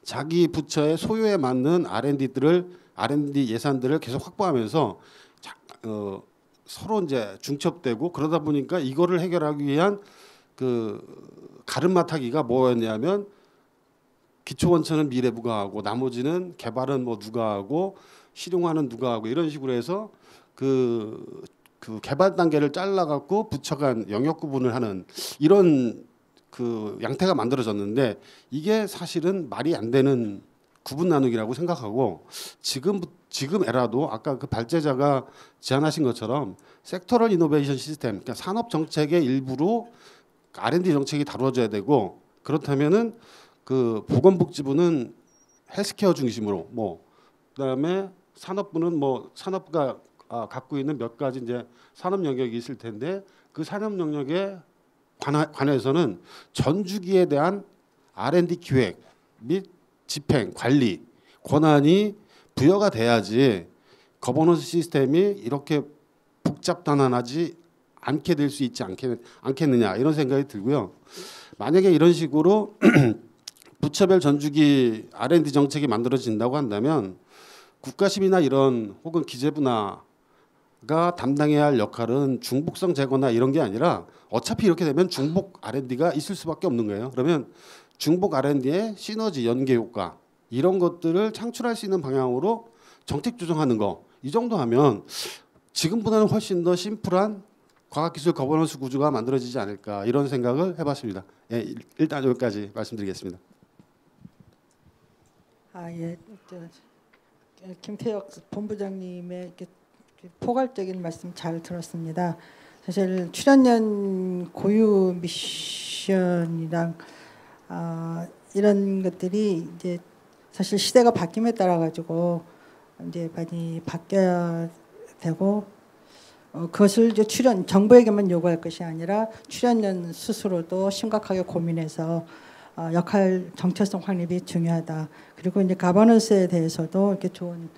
자기 부처의 소요에 맞는 R&D 예산들을 계속 확보하면서 서로 이제 중첩되고 그러다 보니까 이거를 해결하기 위한 그 가름마타기가 뭐였냐면 기초 원천은 미래부가 하고 나머지는 개발은 뭐 누가 하고 실용화는 누가 하고 이런 식으로 해서 그 개발 단계를 잘라 갖고 부처 간 영역 구분을 하는 이런 그 양태가 만들어졌는데 이게 사실은 말이 안 되는 구분 나누기라고 생각하고 지금 에라도 아까 그 발제자가 제안하신 것처럼 섹터럴 이노베이션 시스템 그러니까 산업 정책의 일부로 R&D 정책이 다뤄져야 되고 그렇다면은 그 보건복지부는 헬스케어 중심으로 뭐 그다음에 산업부는 뭐 산업가 갖고 있는 몇 가지 이제 산업 영역이 있을 텐데 그 산업 영역에 관해서는 전주기에 대한 R&D 기획 및 집행 관리 권한이 부여가 돼야지 거버넌스 시스템이 이렇게 복잡단단하지 않게 될 수 있지 않겠느냐 이런 생각이 들고요. 만약에 이런 식으로 부처별 전주기 R&D 정책이 만들어진다고 한다면 국가심의나 이런 혹은 기재부나가 담당해야 할 역할은 중복성 제거나 이런 게 아니라 어차피 이렇게 되면 중복 R&D가 있을 수밖에 없는 거예요. 그러면 중복 R&D의 시너지 연계 효과 이런 것들을 창출할 수 있는 방향으로 정책 조정하는 거 이 정도 하면 지금보다는 훨씬 더 심플한 과학기술 거버넌스 구조가 만들어지지 않을까 이런 생각을 해봤습니다. 예, 일단 여기까지 말씀드리겠습니다. 예, 김태혁 본부장님의 이렇게 포괄적인 말씀 잘 들었습니다. 사실 출연연 고유 미션이랑 이런 것들이 이제 사실 시대가 바뀜에 따라 가지고 이제 많이 바뀌어야 되고 그것을 이제 정부에게만 요구할 것이 아니라 출연연 스스로도 심각하게 고민해서 역할 정체성 확립이 중요하다. 그리고 이제 가버넌스에 대해서도 이렇게 좋은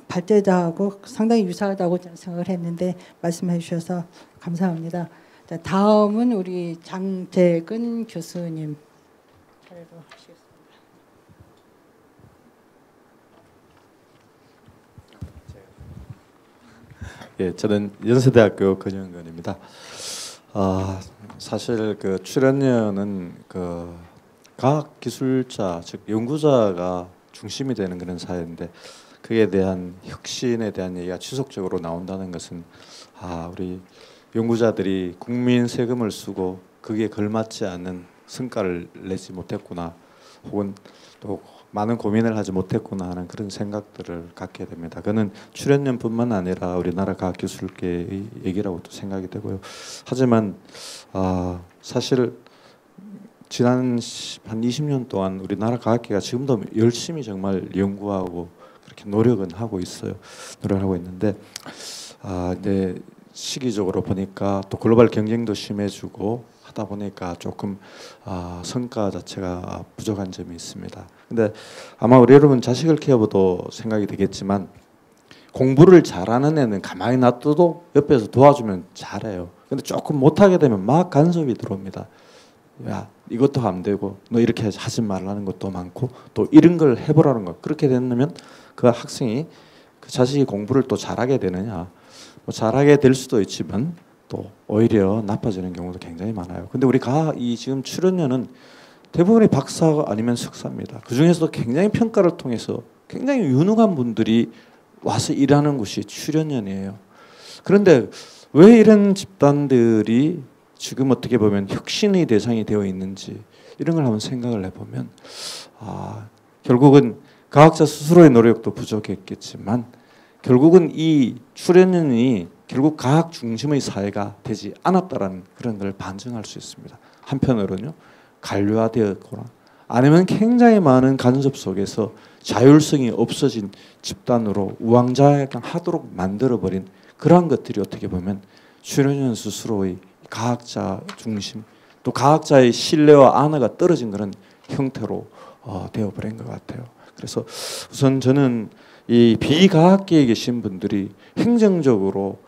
발제자하고 상당히 유사하다고 저는 생각을 했는데 말씀해 주셔서 감사합니다. 자, 다음은 우리 장재근 교수님 차례로 하시겠습니다. 예, 저는 연세대학교 권영근입니다. 사실 그 출연료는 그 과학기술자 즉 연구자가 중심이 되는 그런 사회인데 그에 대한 혁신에 대한 얘기가 지속적으로 나온다는 것은 우리 연구자들이 국민 세금을 쓰고 그게 걸맞지 않는 성과를 내지 못했구나 혹은 또 많은 고민을 하지 못했구나 하는 그런 생각들을 갖게 됩니다. 그는 출연료뿐만 아니라 우리나라 과학기술계의 얘기라고도 생각이 되고요. 하지만 사실 지난 한 20년 동안 우리나라 과학계가 지금도 열심히 정말 연구하고 그렇게 노력은 하고 있어요. 노력을 하고 있는데 이제 시기적으로 보니까 또 글로벌 경쟁도 심해지고 하다 보니까 조금 성과 자체가 부족한 점이 있습니다. 근데 아마 우리 여러분 자식을 키워봐도 생각이 되겠지만 공부를 잘하는 애는 가만히 놔둬도 옆에서 도와주면 잘해요. 근데 조금 못하게 되면 막 간섭이 들어옵니다. 야 이것도 안 되고 너 이렇게 하지 말라는 것도 많고 또 이런 걸 해보라는 거. 그렇게 되면 그 학생이 그 자식이 공부를 또 잘하게 되느냐, 뭐 잘하게 될 수도 있지만 또 오히려 나빠지는 경우도 굉장히 많아요. 근데 우리 이 지금 출연료는 대부분이 박사 아니면 석사입니다. 그 중에서도 굉장히 평가를 통해서 굉장히 유능한 분들이 와서 일하는 곳이 출연연이에요. 그런데 왜 이런 집단들이 지금 어떻게 보면 혁신의 대상이 되어 있는지 이런 걸 한번 생각을 해보면 결국은 과학자 스스로의 노력도 부족했겠지만 결국은 이 출연연이 결국 과학 중심의 사회가 되지 않았다라는 그런 걸 반증할 수 있습니다. 한편으로는요. 관료화되었거나 아니면 굉장히 많은 간섭 속에서 자율성이 없어진 집단으로 우왕좌왕하도록 만들어버린 그러한 것들이 어떻게 보면 출연연 스스로의 과학자 중심 또 과학자의 신뢰와 안화가 떨어진 그런 형태로 되어버린 것 같아요. 그래서 우선 저는 이 비과학계에 계신 분들이 행정적으로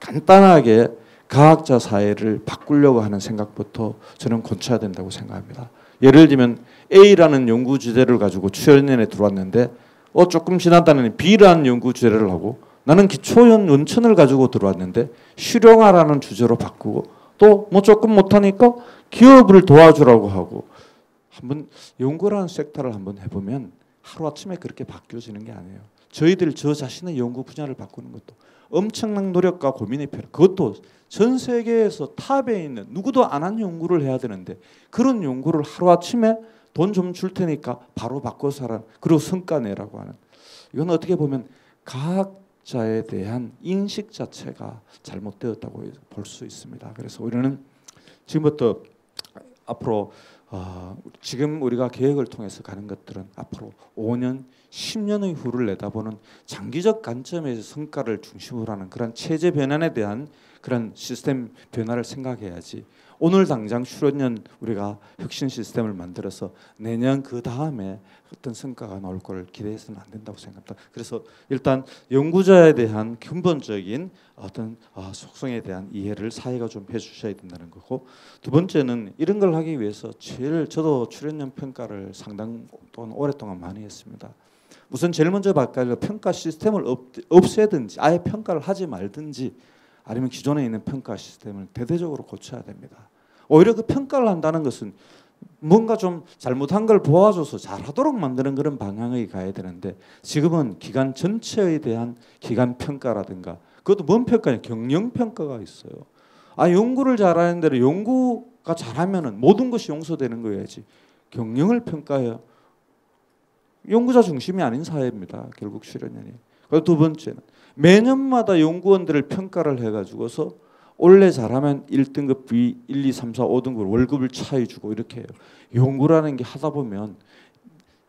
간단하게 과학자 사회를 바꾸려고 하는 생각부터 저는 고쳐야 된다고 생각합니다. 예를 들면 A라는 연구 주제를 가지고 출연연에 들어왔는데 조금 지났다는 B라는 연구 주제를 하고 나는 기초연 원천을 가지고 들어왔는데 실용화라는 주제로 바꾸고 또 뭐 조금 못하니까 기업을 도와주라고 하고 한번 연구라는 섹터를 한번 해보면 하루아침에 그렇게 바뀌어지는 게 아니에요. 저희들 저 자신의 연구 분야를 바꾸는 것도 엄청난 노력과 고민이 필요해요. 그것도 전 세계에서 탑에 있는 누구도 안 한 연구를 해야 되는데 그런 연구를 하루아침에 돈 좀 줄 테니까 바로 바꿔서 하라. 그리고 성과 내라고 하는. 이건 어떻게 보면 과학자에 대한 인식 자체가 잘못되었다고 볼 수 있습니다. 그래서 우리는 지금부터 앞으로 지금 우리가 계획을 통해서 가는 것들은 앞으로 5년, 10년의 후를 내다보는 장기적 관점에서 성과를 중심으로 하는 그런 체제 변환에 대한 그런 시스템 변화를 생각해야지 오늘 당장 출연연 우리가 혁신 시스템을 만들어서 내년 그 다음에 어떤 성과가 나올 걸 기대해서는 안 된다고 생각합니다. 그래서 일단 연구자에 대한 근본적인 어떤 속성에 대한 이해를 사회가 좀 해주셔야 된다는 거고 두 번째는 이런 걸 하기 위해서 저도 출연연 평가를 상당 동안 오랫동안 많이 했습니다. 우선 제일 먼저 바꿔야 평가 시스템을 없애든지 아예 평가를 하지 말든지 아니면 기존에 있는 평가 시스템을 대대적으로 고쳐야 됩니다. 오히려 그 평가를 한다는 것은 뭔가 좀 잘못한 걸 도와줘서 잘하도록 만드는 그런 방향에 가야 되는데 지금은 기관 전체에 대한 기관 평가라든가 그것도 뭔 평가냐 경영 평가가 있어요. 연구를 잘하는 대로 연구가 잘하면은 모든 것이 용서되는 거야지 경영을 평가해요. 연구자 중심이 아닌 사회입니다. 결국 출연연이. 그리고 두 번째는 매년마다 연구원들을 평가를 해가지고서 올해 잘하면 1등급, 1, 2, 3, 4, 5등급 월급을 차이 주고 이렇게 해요. 연구라는 게 하다 보면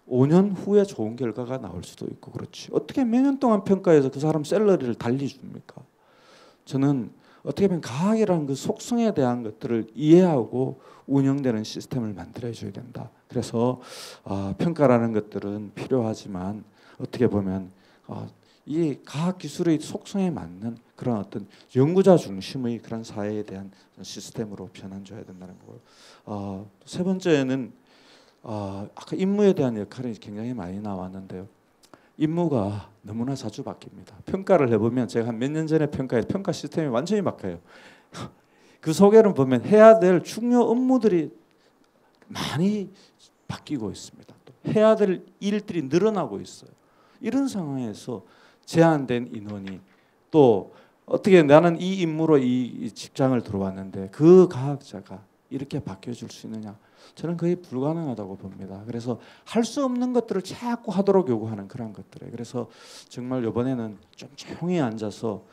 5년 후에 좋은 결과가 나올 수도 있고 그렇지. 어떻게 매년 동안 평가해서 그 사람 샐러리를 달리 줍니까? 저는 어떻게 보면 과학이라는 그 속성에 대한 것들을 이해하고 운영되는 시스템을 만들어줘야 된다. 그래서 평가라는 것들은 필요하지만 어떻게 보면 이 과학 기술의 속성에 맞는 그런 어떤 연구자 중심의 그런 사회에 대한 시스템으로 변환줘야 된다는 거. 세 번째는 아까 임무에 대한 역할이 굉장히 많이 나왔는데요. 임무가 너무나 자주 바뀝니다. 평가를 해보면 제가 한 몇 년 전에 평가 시스템이 완전히 바뀌어요. 그 속에는 보면 해야 될 중요 업무들이 많이 바뀌고 있습니다. 또 해야 될 일들이 늘어나고 있어요. 이런 상황에서 제한된 인원이 또 어떻게 나는 이 임무로 이 직장을 들어왔는데 그 과학자가 이렇게 바뀌어줄 수 있느냐? 저는 거의 불가능하다고 봅니다. 그래서 할 수 없는 것들을 자꾸 하도록 요구하는 그런 것들에 그래서 정말 이번에는 좀 조용히 앉아서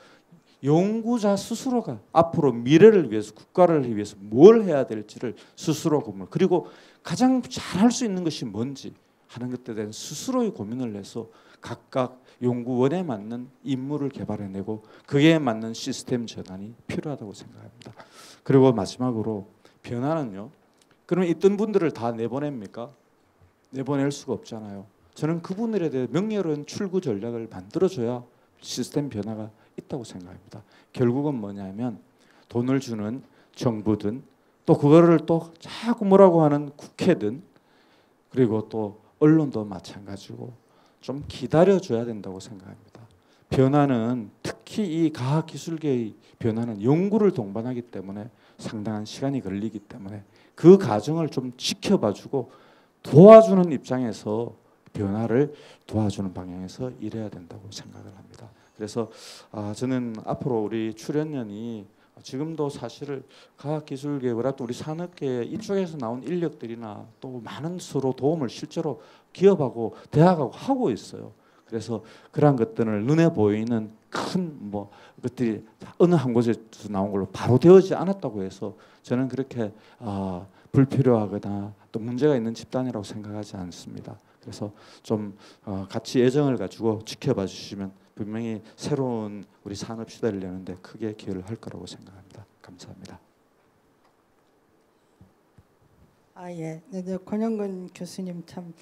연구자 스스로가 앞으로 미래를 위해서 국가를 위해서 뭘 해야 될지를 스스로 고민 그리고 가장 잘할 수 있는 것이 뭔지 하는 것에 대한 스스로의 고민을 해서 각각 연구원에 맞는 임무를 개발해내고 그에 맞는 시스템 전환이 필요하다고 생각합니다. 그리고 마지막으로 변화는요. 그러면 있던 분들을 다 내보냅니까? 내보낼 수가 없잖아요. 저는 그분들에 대해 명렬한 출구 전략을 만들어줘야 시스템 변화가 있다고 생각합니다. 결국은 뭐냐면 돈을 주는 정부든 또 그거를 또 자꾸 뭐라고 하는 국회든 그리고 또 언론도 마찬가지고 좀 기다려줘야 된다고 생각합니다. 변화는 특히 이 과학기술계의 변화는 연구를 동반하기 때문에 상당한 시간이 걸리기 때문에 그 과정을 좀 지켜봐주고 도와주는 입장에서 변화를 도와주는 방향에서 일해야 된다고 생각을 합니다. 그래서 저는 앞으로 우리 출연연이 지금도 사실을 과학기술계보다 또 우리 산업계 이쪽에서 나온 인력들이나 또 많은 서로 도움을 실제로 기업하고 대학하고 하고 있어요. 그래서 그러한 것들을 눈에 보이는 큰 뭐 것들이 어느 한 곳에서 나온 걸로 바로 되어지지 않았다고 해서 저는 그렇게 불필요하거나 또 문제가 있는 집단이라고 생각하지 않습니다. 그래서 좀 같이 애정을 가지고 지켜봐 주시면 분명히 새로운 우리 산업 시대를 여는데 크게 기여를 할 거라고 생각합니다. 감사합니다. 예, 네, 권영근 교수님 참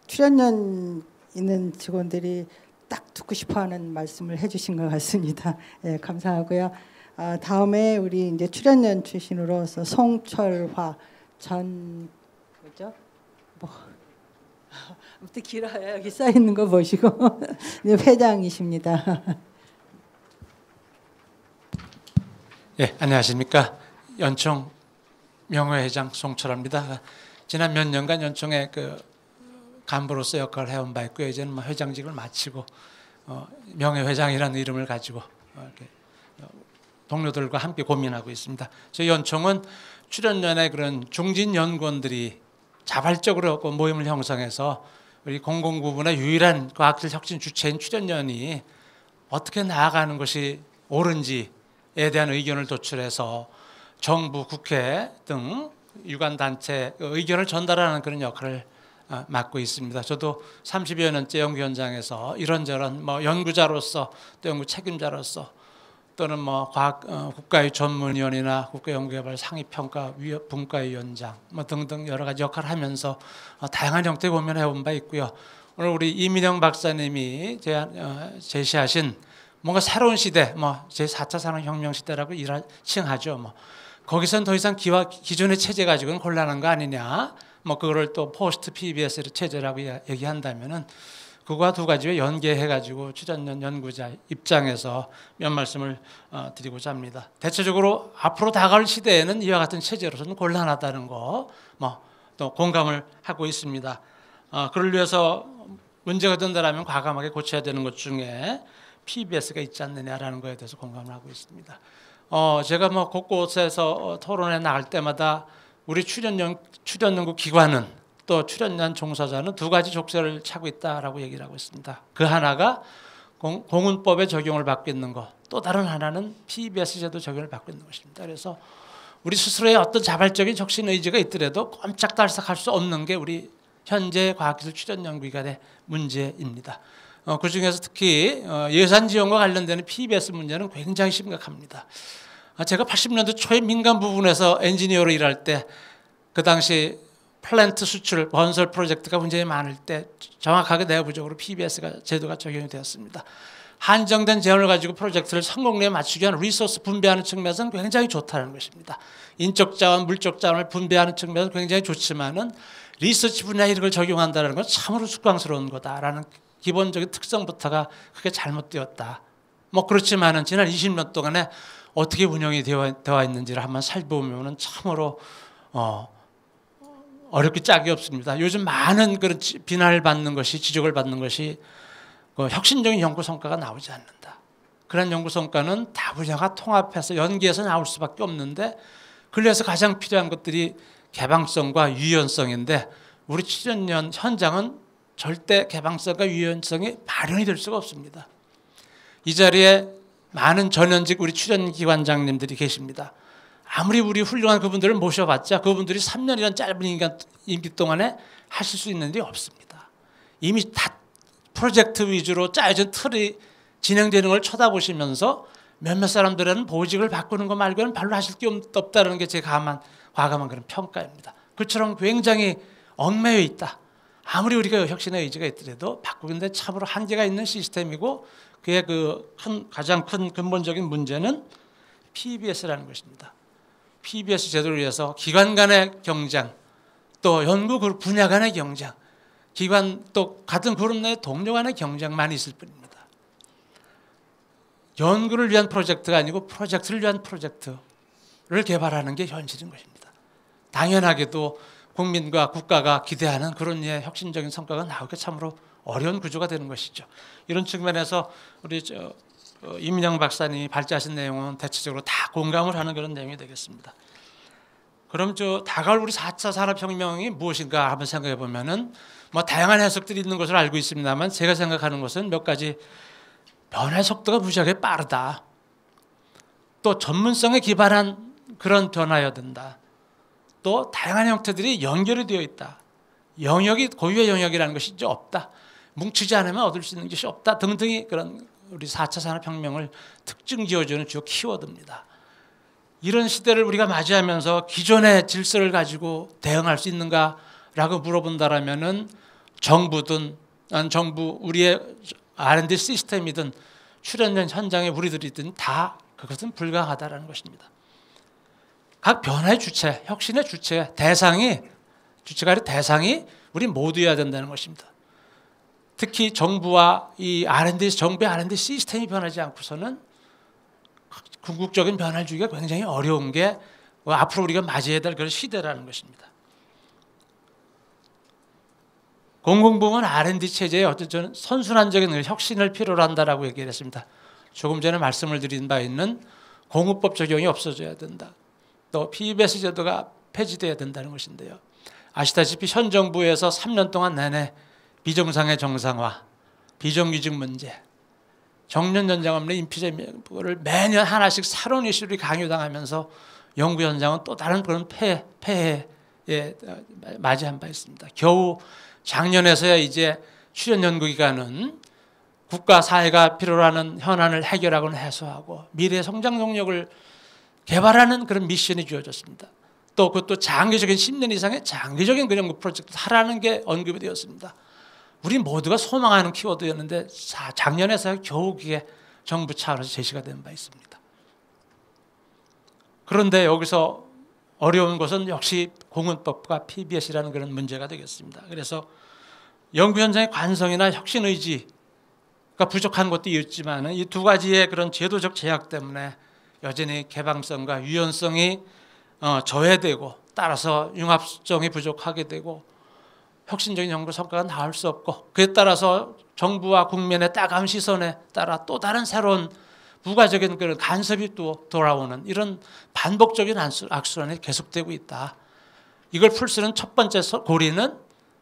출연연 있는 직원들이 딱 듣고 싶어하는 말씀을 해주신 것 같습니다. 예, 감사하고요. 다음에 우리 이제 출연연 출신으로서 송철화 전 뭐죠? 뭐 아무튼 길어요. 여기 써 있는 거 보시고 네, 회장이십니다. 예, 안녕하십니까. 연총 명예회장 송철화입니다. 지난 몇 년간 연총의 그 간부로서 역할을 해온 바 있고요. 이제는 뭐 회장직을 마치고 명예회장이라는 이름을 가지고 이렇게 동료들과 함께 고민하고 있습니다. 저희 연총은 출연연의 그런 중진 연구원들이 자발적으로 모임을 형성해서 우리 공공부문의 유일한 과학기술 혁신 주체인 출연연이 어떻게 나아가는 것이 옳은지에 대한 의견을 도출해서 정부, 국회 등 유관 단체 의견을 전달하는 그런 역할을 맡고 있습니다. 저도 30여 년째 연구 현장에서 이런저런 뭐 연구자로서 또 연구 책임자로서 또는 뭐 국가의 전문위원이나 국가연구개발 상위평가 분과위원장 뭐 등등 여러 가지 역할을 하면서 다양한 형태의 고민을 해온 바 있고요. 오늘 우리 이민영 박사님이 제시하신 뭔가 새로운 시대, 뭐 제4차 산업혁명 시대라고 칭하죠. 뭐 거기선 더 이상 기존의 체제 가지고는 곤란한 거 아니냐. 뭐 그거를 또 포스트 PBS 체제라고 얘기한다면은 그거와 두 가지를 연계해가지고 출연연 연구자 입장에서 몇 말씀을 드리고자 합니다. 대체적으로 앞으로 다가올 시대에는 이와 같은 체제로서는 곤란하다는 거, 뭐 또 공감을 하고 있습니다. 그를 위해서 문제가 된다라면 과감하게 고쳐야 되는 것 중에 PBS가 있지 않느냐라는 거에 대해서 공감을 하고 있습니다. 제가 뭐 곳곳에서 토론에 나갈 때마다 우리 출연연구 기관은 또 출연연 종사자는 두 가지 족쇄를 차고 있다라고 얘기를 하고 있습니다. 그 하나가 공은법의 적용을 받고 있는 것, 또 다른 하나는 PBS 제도 적용을 받고 있는 것입니다. 그래서 우리 스스로의 어떤 자발적인 혁신 의지가 있더라도 꼼짝달싹할 수 없는 게 우리 현재 과학기술 출연연구기관의 문제입니다. 그 중에서 특히 예산 지원과 관련되는 PBS 문제는 굉장히 심각합니다. 제가 80년대 초에 민간 부분에서 엔지니어로 일할 때 그 당시 플랜트 수출 건설 프로젝트가 문제가 많을 때 정확하게 내부적으로 PBS가 제도가 적용이 되었습니다. 한정된 재원을 가지고 프로젝트를 성공률에 맞추기 위한 리소스 분배하는 측면에서는 굉장히 좋다는 것입니다. 인적 자원, 물적 자원을 분배하는 측면에서 굉장히 좋지만은 리서치 분야 이런 걸 적용한다는 건 참으로 숙강스러운 거다라는 기본적인 특성부터가 크게 잘못되었다. 뭐 그렇지만은 지난 20년 동안에 어떻게 운영이 되어 있는지를 한번 살펴보면은 참으로 어렵기 짝이 없습니다. 요즘 많은 그런 비난을 받는 것이 지적을 받는 것이 혁신적인 연구 성과가 나오지 않는다. 그런 연구 성과는 다 분야가 통합해서 연계해서 나올 수밖에 없는데 그래서 가장 필요한 것들이 개방성과 유연성인데 우리 출연연 현장은 절대 개방성과 유연성이 발현이 될 수가 없습니다. 이 자리에 많은 전현직 우리 출연기관장님들이 계십니다. 아무리 우리 훌륭한 그분들을 모셔봤자 그분들이 3년이라는 짧은 임기 동안에 하실 수 있는 일이 없습니다. 이미 다 프로젝트 위주로 짜여진 틀이 진행되는 걸 쳐다보시면서 몇몇 사람들은 보직을 바꾸는 것 말고는 별로 하실 게 없다는 게 제 과감한 그런 평가입니다. 그처럼 굉장히 얽매여 있다. 아무리 우리가 혁신의 의지가 있더라도 바꾸는데 참으로 한계가 있는 시스템이고 그의 가장 큰 근본적인 문제는 PBS라는 것입니다. PBS 제도를 위해서 기관 간의 경쟁, 또 연구 그룹 분야 간의 경쟁, 기관 또 같은 그룹 내 동료 간의 경쟁만 있을 뿐입니다. 연구를 위한 프로젝트가 아니고 프로젝트를 위한 프로젝트를 개발하는 게 현실인 것입니다. 당연하게도 국민과 국가가 기대하는 그런 혁신적인 성과가 나오기 참으로 어려운 구조가 되는 것이죠. 이런 측면에서 우리 이민영 박사님이 발제하신 내용은 대체적으로 다 공감을 하는 그런 내용이 되겠습니다. 그럼 다가올 우리 4차 산업혁명이 무엇인가 한번 생각해 보면은 뭐 다양한 해석들이 있는 것을 알고 있습니다만 제가 생각하는 것은 몇 가지 변화의 속도가 무지하게 빠르다. 또 전문성에 기반한 그런 변화여야 된다. 또 다양한 형태들이 연결이 되어 있다. 영역이 고유의 영역이라는 것이 이제 없다. 뭉치지 않으면 얻을 수 있는 것이 없다. 등등이 그런 우리 4차 산업혁명을 특징 지어주는 주요 키워드입니다. 이런 시대를 우리가 맞이하면서 기존의 질서를 가지고 대응할 수 있는가라고 물어본다라면은 정부든 정부 우리의 R&D 시스템이든 출연연 현장의 우리들이든 다 그것은 불가하다라는 것입니다. 각 변화의 주체, 혁신의 주체, 주체가 아니라 대상이 우리 모두여야 된다는 것입니다. 특히 정부와 정부의 R&D 시스템이 변하지 않고서는 궁극적인 변화를 주기가 굉장히 어려운 게 앞으로 우리가 맞이해야 될 그런 시대라는 것입니다. 공공부문 R&D 체제에 어떤 선순환적인 혁신을 필요로 한다라고 얘기를 했습니다. 조금 전에 말씀을 드린 바 있는 공급법 적용이 없어져야 된다. 또 PBS 제도가 폐지돼야 된다는 것인데요. 아시다시피 현 정부에서 3년 동안 내내 비정상의 정상화, 비정규직 문제, 정년 연장 없는 임피제를 매년 하나씩 새로운 이슈를 강요당하면서 연구 현장은 또 다른 그런 폐해에 맞이한 바 있습니다. 겨우 작년에서야 이제 출연 연구 기간은 국가 사회가 필요로 하는 현안을 해결하고는 해소하고 미래 성장 동력을 개발하는 그런 미션이 주어졌습니다. 또 그것도 장기적인 10년 이상의 장기적인 그 연구 프로젝트 하라는 게 언급이 되었습니다. 우리 모두가 소망하는 키워드였는데 작년에서 겨우 그게 정부 차원에서 제시가 된 바 있습니다. 그런데 여기서 어려운 것은 역시 공헌법과 PBS라는 그런 문제가 되겠습니다. 그래서 연구 현장의 관성이나 혁신 의지가 부족한 것도 있지만 이 두 가지의 그런 제도적 제약 때문에 여전히 개방성과 유연성이 저해되고 따라서 융합성이 부족하게 되고 혁신적인 연구 성과가 나올 수 없고 그에 따라서 정부와 국민의 따가운 시선에 따라 또 다른 새로운 부가적인 그런 간섭이 또 돌아오는 이런 반복적인 악순환이 계속되고 있다. 이걸 풀 수 있는 첫 번째 고리는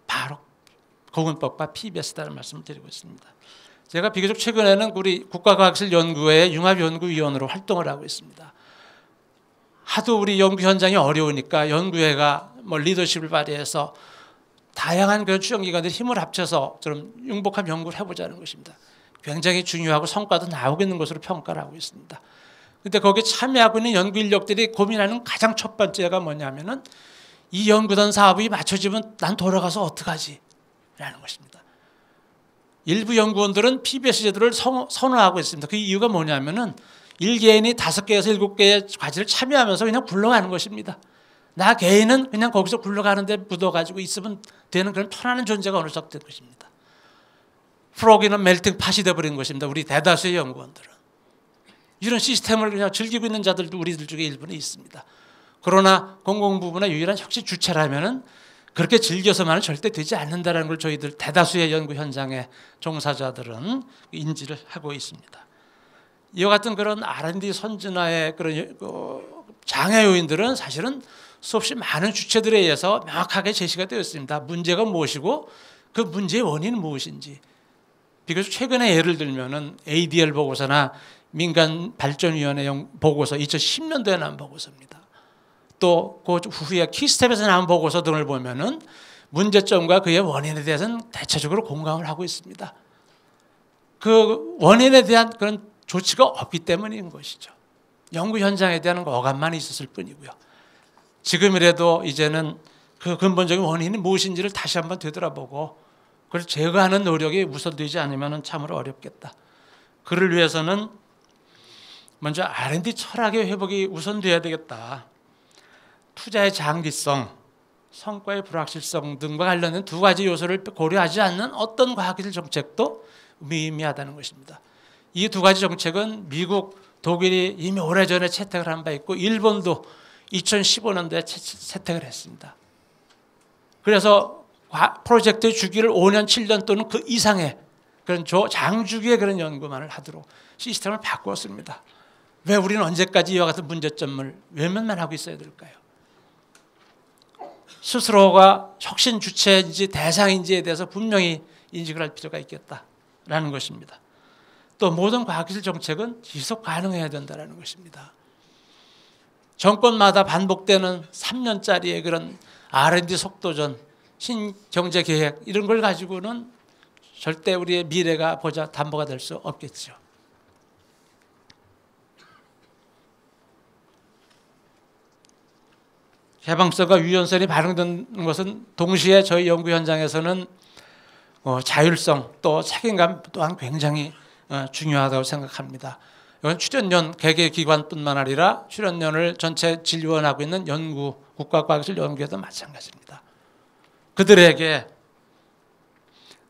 바로 공헌법과 PBS다는 말씀을 드리고 있습니다. 제가 비교적 최근에는 우리 국가과학실 연구회의 융합연구위원으로 활동을 하고 있습니다. 하도 우리 연구 현장이 어려우니까 연구회가 리더십을 발휘해서 다양한 그 출연기관들이 힘을 합쳐서 좀 융복한 연구를 해보자는 것입니다. 굉장히 중요하고 성과도 나오고 있는 것으로 평가를 하고 있습니다. 근데 거기에 참여하고 있는 연구 인력들이 고민하는 가장 첫 번째가 뭐냐면은 이 연구단 사업이 맞춰지면 난 돌아가서 어떡하지? 라는 것입니다. 일부 연구원들은 PBS 제도를 선호하고 있습니다. 그 이유가 뭐냐면은 1개인이 5개에서 7개의 과제를 참여하면서 그냥 굴러가는 것입니다. 나 개인은 그냥 거기서 굴러가는데 묻어가지고 있으면 되는 그런 편안한 존재가 어느 정도 된 것입니다. 프로기는 멜팅 팟이 되어버린 것입니다. 우리 대다수의 연구원들은. 이런 시스템을 그냥 즐기고 있는 자들도 우리들 중에 일부는 있습니다. 그러나 공공부문의 유일한 혁신 주체라면은 그렇게 즐겨서만은 절대 되지 않는다는 걸 저희들 대다수의 연구 현장의 종사자들은 인지를 하고 있습니다. 이와 같은 그런 R&D 선진화의 그런 장애 요인들은 사실은 수없이 많은 주체들에 의해서 명확하게 제시가 되어 있습니다. 문제가 무엇이고 그 문제의 원인은 무엇인지. 비교적 최근에 예를 들면은 ADL 보고서나 민간발전위원회 보고서 2010년도에 나온 보고서입니다. 또 그 후에 키스텝에서 나온 보고서 등을 보면은 문제점과 그의 원인에 대해서는 대체적으로 공감을 하고 있습니다. 그 원인에 대한 그런 조치가 없기 때문인 것이죠. 연구 현장에 대한 어감만 있었을 뿐이고요. 지금이라도 이제는 그 근본적인 원인이 무엇인지를 다시 한번 되돌아보고 그걸 제거하는 노력이 우선되지 않으면 참으로 어렵겠다. 그를 위해서는 먼저 R&D 철학의 회복이 우선돼야 되겠다. 투자의 장기성, 성과의 불확실성 등과 관련된 두 가지 요소를 고려하지 않는 어떤 과학기술 정책도 무의미하다는 것입니다. 이 두 가지 정책은 미국, 독일이 이미 오래전에 채택을 한 바 있고 일본도 2015년도에 채택을 했습니다. 그래서 프로젝트의 주기를 5년, 7년 또는 그 이상의 그런 장주기의 그런 연구만을 하도록 시스템을 바꾸었습니다. 왜 우리는 언제까지 이와 같은 문제점을 외면만 하고 있어야 될까요? 스스로가 혁신 주체인지 대상인지에 대해서 분명히 인식을 할 필요가 있겠다라는 것입니다. 또 모든 과학기술 정책은 지속 가능해야 된다는 것입니다. 정권마다 반복되는 3년짜리의 그런 R&D 속도전, 신경제계획 이런 걸 가지고는 절대 우리의 미래가 담보가 될 수 없겠죠. 개방성과 유연성이 발생된 것은 동시에 저희 연구 현장에서는 자율성 또 책임감 또한 굉장히 중요하다고 생각합니다. 이건 출연연 개개기관뿐만 아니라 출연연을 전체 지원하고 있는 연구 국가과학기술 연구에도 마찬가지입니다. 그들에게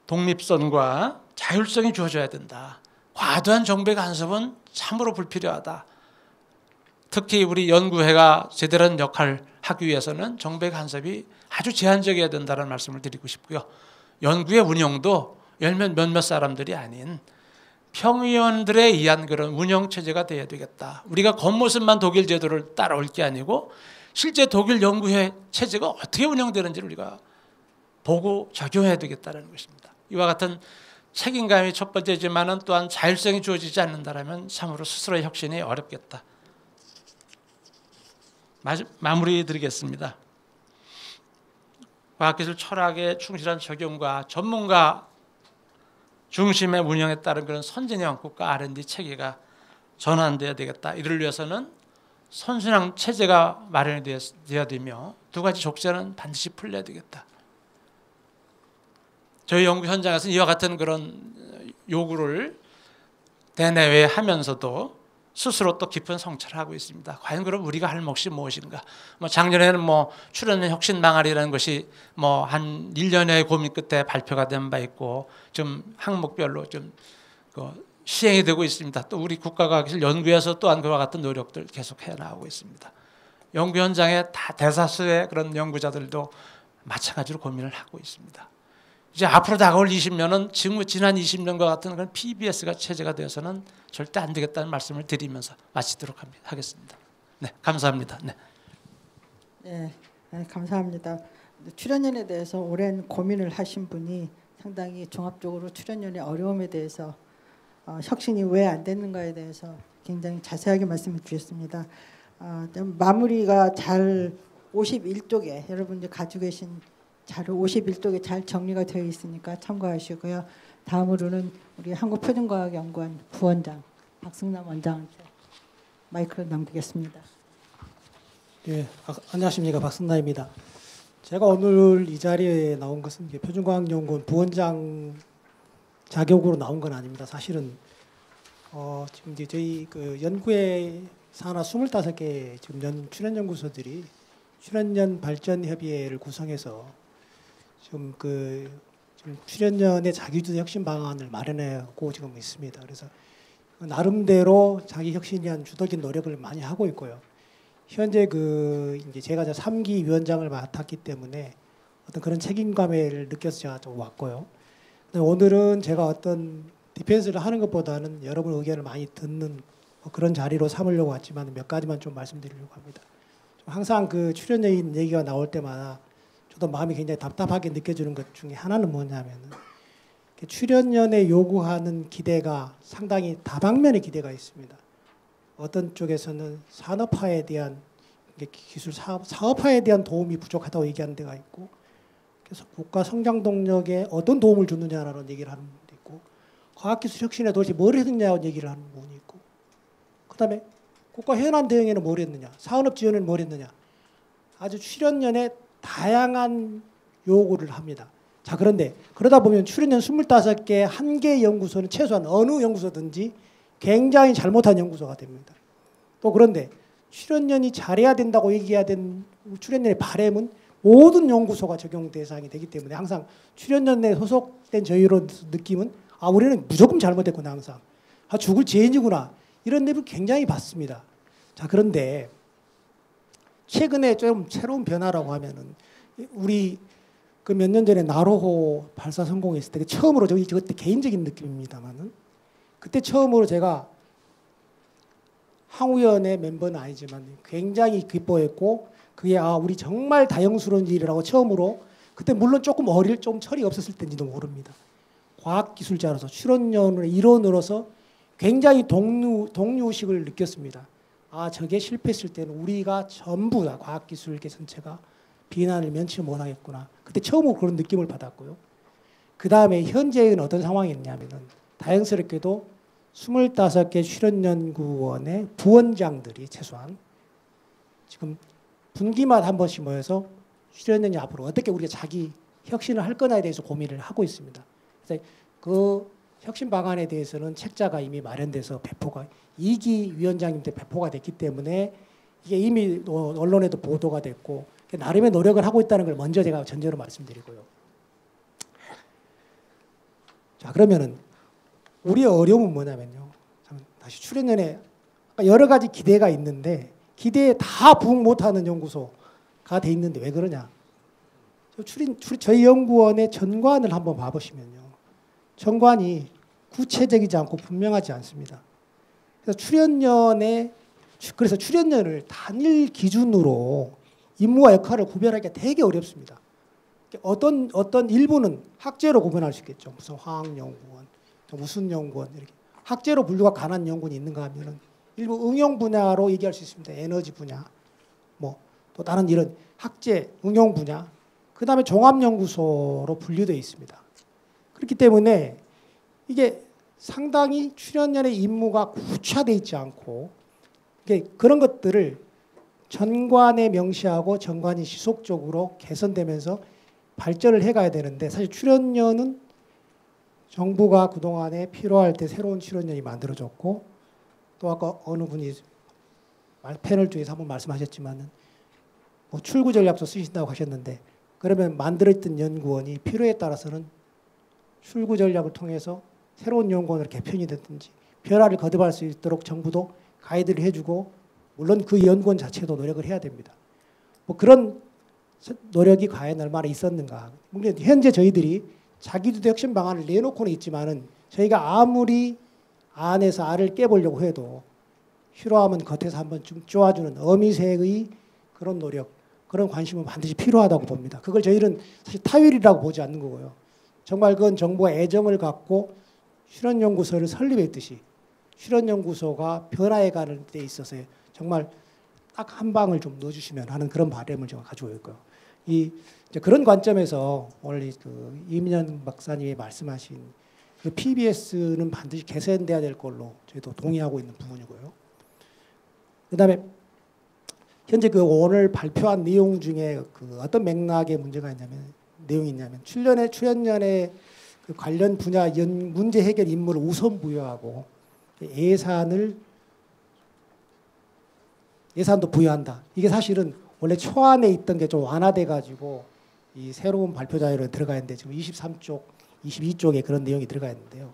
독립성과 자율성이 주어져야 된다. 과도한 정보의 간섭은 참으로 불필요하다. 특히 우리 연구회가 제대로 된 역할을 하기 위해서는 정보의 간섭이 아주 제한적이어야 된다는 말씀을 드리고 싶고요. 연구의 운영도 몇몇 사람들이 아닌 평의원들에 의한 그런 운영체제가 돼야 되겠다. 우리가 겉모습만 독일 제도를 따라올 게 아니고 실제 독일 연구회 체제가 어떻게 운영되는지를 우리가 보고 적용해야 되겠다는 것입니다. 이와 같은 책임감이 첫 번째지만은 또한 자율성이 주어지지 않는다면 참으로 스스로의 혁신이 어렵겠다. 마무리 드리겠습니다. 과학기술 철학의 충실한 적용과 전문가 중심의 운영에 따른 그런 선진형 국가 R&D 체계가 전환되어야 되겠다. 이를 위해서는 선순환 체제가 마련이 되어야 되며 두 가지 족쇄는 반드시 풀려야 되겠다. 저희 연구 현장에서는 이와 같은 그런 요구를 대내외 하면서도 스스로 또 깊은 성찰을 하고 있습니다. 과연 그럼 우리가 할 몫이 무엇인가? 작년에는 출연연 혁신 방안이라는 것이 한 1년여의 고민 끝에 발표가 된 바 있고 좀 항목별로 좀 시행이 되고 있습니다. 또 우리 국가과학기술 연구에서 또한 그와 같은 노력들 계속 해 나가고 있습니다. 연구 현장에 다 대다수의 그런 연구자들도 마찬가지로 고민을 하고 있습니다. 이제 앞으로 다가올 20년은 지난 20년과 같은 그런 PBS가 체제가 되어서는 절대 안 되겠다는 말씀을 드리면서 마치도록 하겠습니다. 네, 감사합니다. 네. 네, 감사합니다. 출연연에 대해서 오랜 고민을 하신 분이 상당히 종합적으로 출연연의 어려움에 대해서 혁신이 왜 안 됐는가에 대해서 굉장히 자세하게 말씀해 주셨습니다. 마무리가 잘 51쪽에 여러분들 가지고 계신 자료 51쪽에 잘 정리가 되어 있으니까 참고하시고요. 다음으로는 우리 한국표준과학연구원 부원장 박승남 원장한테 마이크를 넘기겠습니다. 예, 안녕하십니까, 박승남입니다. 제가 오늘 이 자리에 나온 것은 표준과학연구원 부원장 자격으로 나온 건 아닙니다. 사실은 지금 이제 저희 그 연구회 산하 25개 지금 출연 연구소들이 출연연 발전 협의회를 구성해서 지금 지금 출연연의 자기주도 혁신 방안을 마련하고 지금 있습니다. 그래서 나름대로 자기 혁신에 대한 주도적인 노력을 많이 하고 있고요. 현재 이제 제가 3기 위원장을 맡았기 때문에 어떤 그런 책임감을 느껴서 제가 좀 왔고요. 근데 오늘은 제가 어떤 디펜스를 하는 것보다는 여러분 의견을 많이 듣는 그런 자리로 삼으려고 왔지만 몇 가지만 좀 말씀드리려고 합니다. 항상 그 출연연 얘기가 나올 때마다 저도 마음이 굉장히 답답하게 느껴지는 것 중에 하나는 뭐냐면은 출연연에 요구하는 기대가 상당히 다방면의 기대가 있습니다. 어떤 쪽에서는 산업화에 대한 기술 사업화에 대한 도움이 부족하다고 얘기하는 데가 있고, 그래서 국가 성장 동력에 어떤 도움을 주느냐라는 얘기를 하는 분도 있고, 과학기술 혁신에 도대체 뭘 했느냐고 얘기를 하는 부분이 있고, 그다음에 국가 현안 대응에는 뭘 했느냐, 산업 지원에는 뭘 했느냐, 아주 출연연에 다양한 요구를 합니다. 자, 그런데 그러다 보면 출연연 25개 한 개 연구소는 최소한 어느 연구소든지 굉장히 잘못한 연구소가 됩니다. 또 그런데 출연연이 잘해야 된다고 얘기해야 된 출연연의 바람은 모든 연구소가 적용 대상이 되기 때문에 항상 출연연에 소속된 저희로 느낌은 우리는 무조건 잘못했구나, 항상 죽을 죄인이구나, 이런 내용을 굉장히 받습니다. 자, 그런데 최근에 좀 새로운 변화라고 하면은 우리 그 몇 년 전에 나로호 발사 성공했을 때 처음으로 그때 개인적인 느낌입니다만은 그때 처음으로 제가 항우연의 멤버는 아니지만 굉장히 기뻐했고, 그게 우리 정말 다영스러운 일이라고 처음으로, 그때 물론 조금 좀 철이 없었을 때인지도 모릅니다. 과학기술자로서 출연연의 일원으로서 굉장히 동료의식을 느꼈습니다. 저게 실패했을 때는 우리가 전부 다 과학기술계 전체가 비난을 면치 못하겠구나. 그때 처음으로 그런 느낌을 받았고요. 그 다음에 현재는 어떤 상황이었냐면은 다행스럽게도 25개 출연연구원의 부원장들이 최소한 지금 분기마다 한 번씩 모여서 출연연이 앞으로 어떻게 우리가 자기 혁신을 할 거냐에 대해서 고민을 하고 있습니다. 그래서 그 혁신 방안에 대해서는 책자가 이미 마련돼서 배포가 2기 위원장님 때 배포가 됐기 때문에 이게 이미 언론에도 보도가 됐고 나름의 노력을 하고 있다는 걸 먼저 제가 전제로 말씀드리고요. 자, 그러면은 우리의 어려움은 뭐냐면요. 다시 출연연에 여러 가지 기대가 있는데 기대에 다 부응 못하는 연구소가 돼 있는데 왜 그러냐? 저희 연구원의 전관을 한번 봐보시면요. 전관이 구체적이지 않고 분명하지 않습니다. 그래서 출연연을 단일 기준으로 임무와 역할을 구별하기가 되게 어렵습니다. 어떤 일부는 학제로 구분할 수 있겠죠. 무슨 화학연구원, 무슨 연구원, 이렇게 학제로 분류가 가능한 연구원이 있는가 하면은 일부 응용 분야로 얘기할 수 있습니다. 에너지 분야, 또 다른 이런 학제 응용 분야, 그 다음에 종합연구소로 분류되어 있습니다. 그렇기 때문에 이게 상당히 출연연의 임무가 구체화되어 있지 않고 그런 것들을 전관에 명시하고 전관이 지속적으로 개선되면서 발전을 해가야 되는데, 사실 출연연은 정부가 그동안에 필요할 때 새로운 출연연이 만들어졌고, 또 아까 어느 분이 패널 중에서 한번 말씀하셨지만은 출구 전략도 쓰신다고 하셨는데, 그러면 만들어있던 연구원이 필요에 따라서는 출구 전략을 통해서 새로운 연구원으로 개편이 됐든지 변화를 거듭할 수 있도록 정부도 가이드를 해주고, 물론 그 연구원 자체도 노력을 해야 됩니다. 그런 노력이 과연 얼마나 있었는가. 물론 현재 저희들이 자기주도 혁신 방안을 내놓고는 있지만은 저희가 아무리 안에서 알을 깨보려고 해도 필요하면 겉에서 한번 좀 쪼아주는 어미새의 그런 노력, 그런 관심은 반드시 필요하다고 봅니다. 그걸 저희는 사실 타율이라고 보지 않는 거고요. 정말 그건 정부가 애정을 갖고 출연연구소를 설립했듯이 출연연구소가 변화해가는 데 있어서 정말 딱 한 방을 좀 넣어주시면 하는 그런 바람을 제가 가지고 있고요. 이제 그런 관점에서 오늘 그 이민현 박사님이 말씀하신 그 PBS는 반드시 개선돼야 될 걸로 저희도 동의하고 있는 부분이고요. 그다음에 현재 그 오늘 발표한 내용 중에 그 어떤 맥락의 문제가 있냐면 내용이 있냐면 출연연의 그 관련 분야 문제 해결 임무를 우선 부여하고 예산도 부여한다. 이게 사실은 원래 초안에 있던 게 좀 완화돼 가지고 이 새로운 발표 자료에 들어가 있는데 지금 23쪽, 22쪽에 그런 내용이 들어가 있는데요.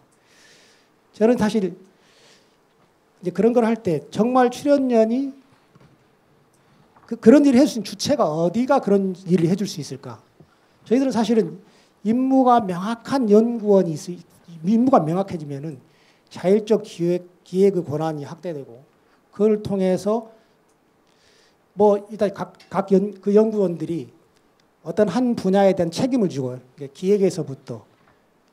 저는 사실 이제 그런 걸 할 때 정말 출연연이 그런 일을 해줄 수 있는 주체가 어디가 그런 일을 해줄 수 있을까? 저희들은 사실은 임무가 명확한 연구원이 임무가 명확해지면은 자율적 기획의 권한이 확대되고 그걸 통해서 뭐 일단 그 연구원들이 어떤 한 분야에 대한 책임을 지고 기획에서부터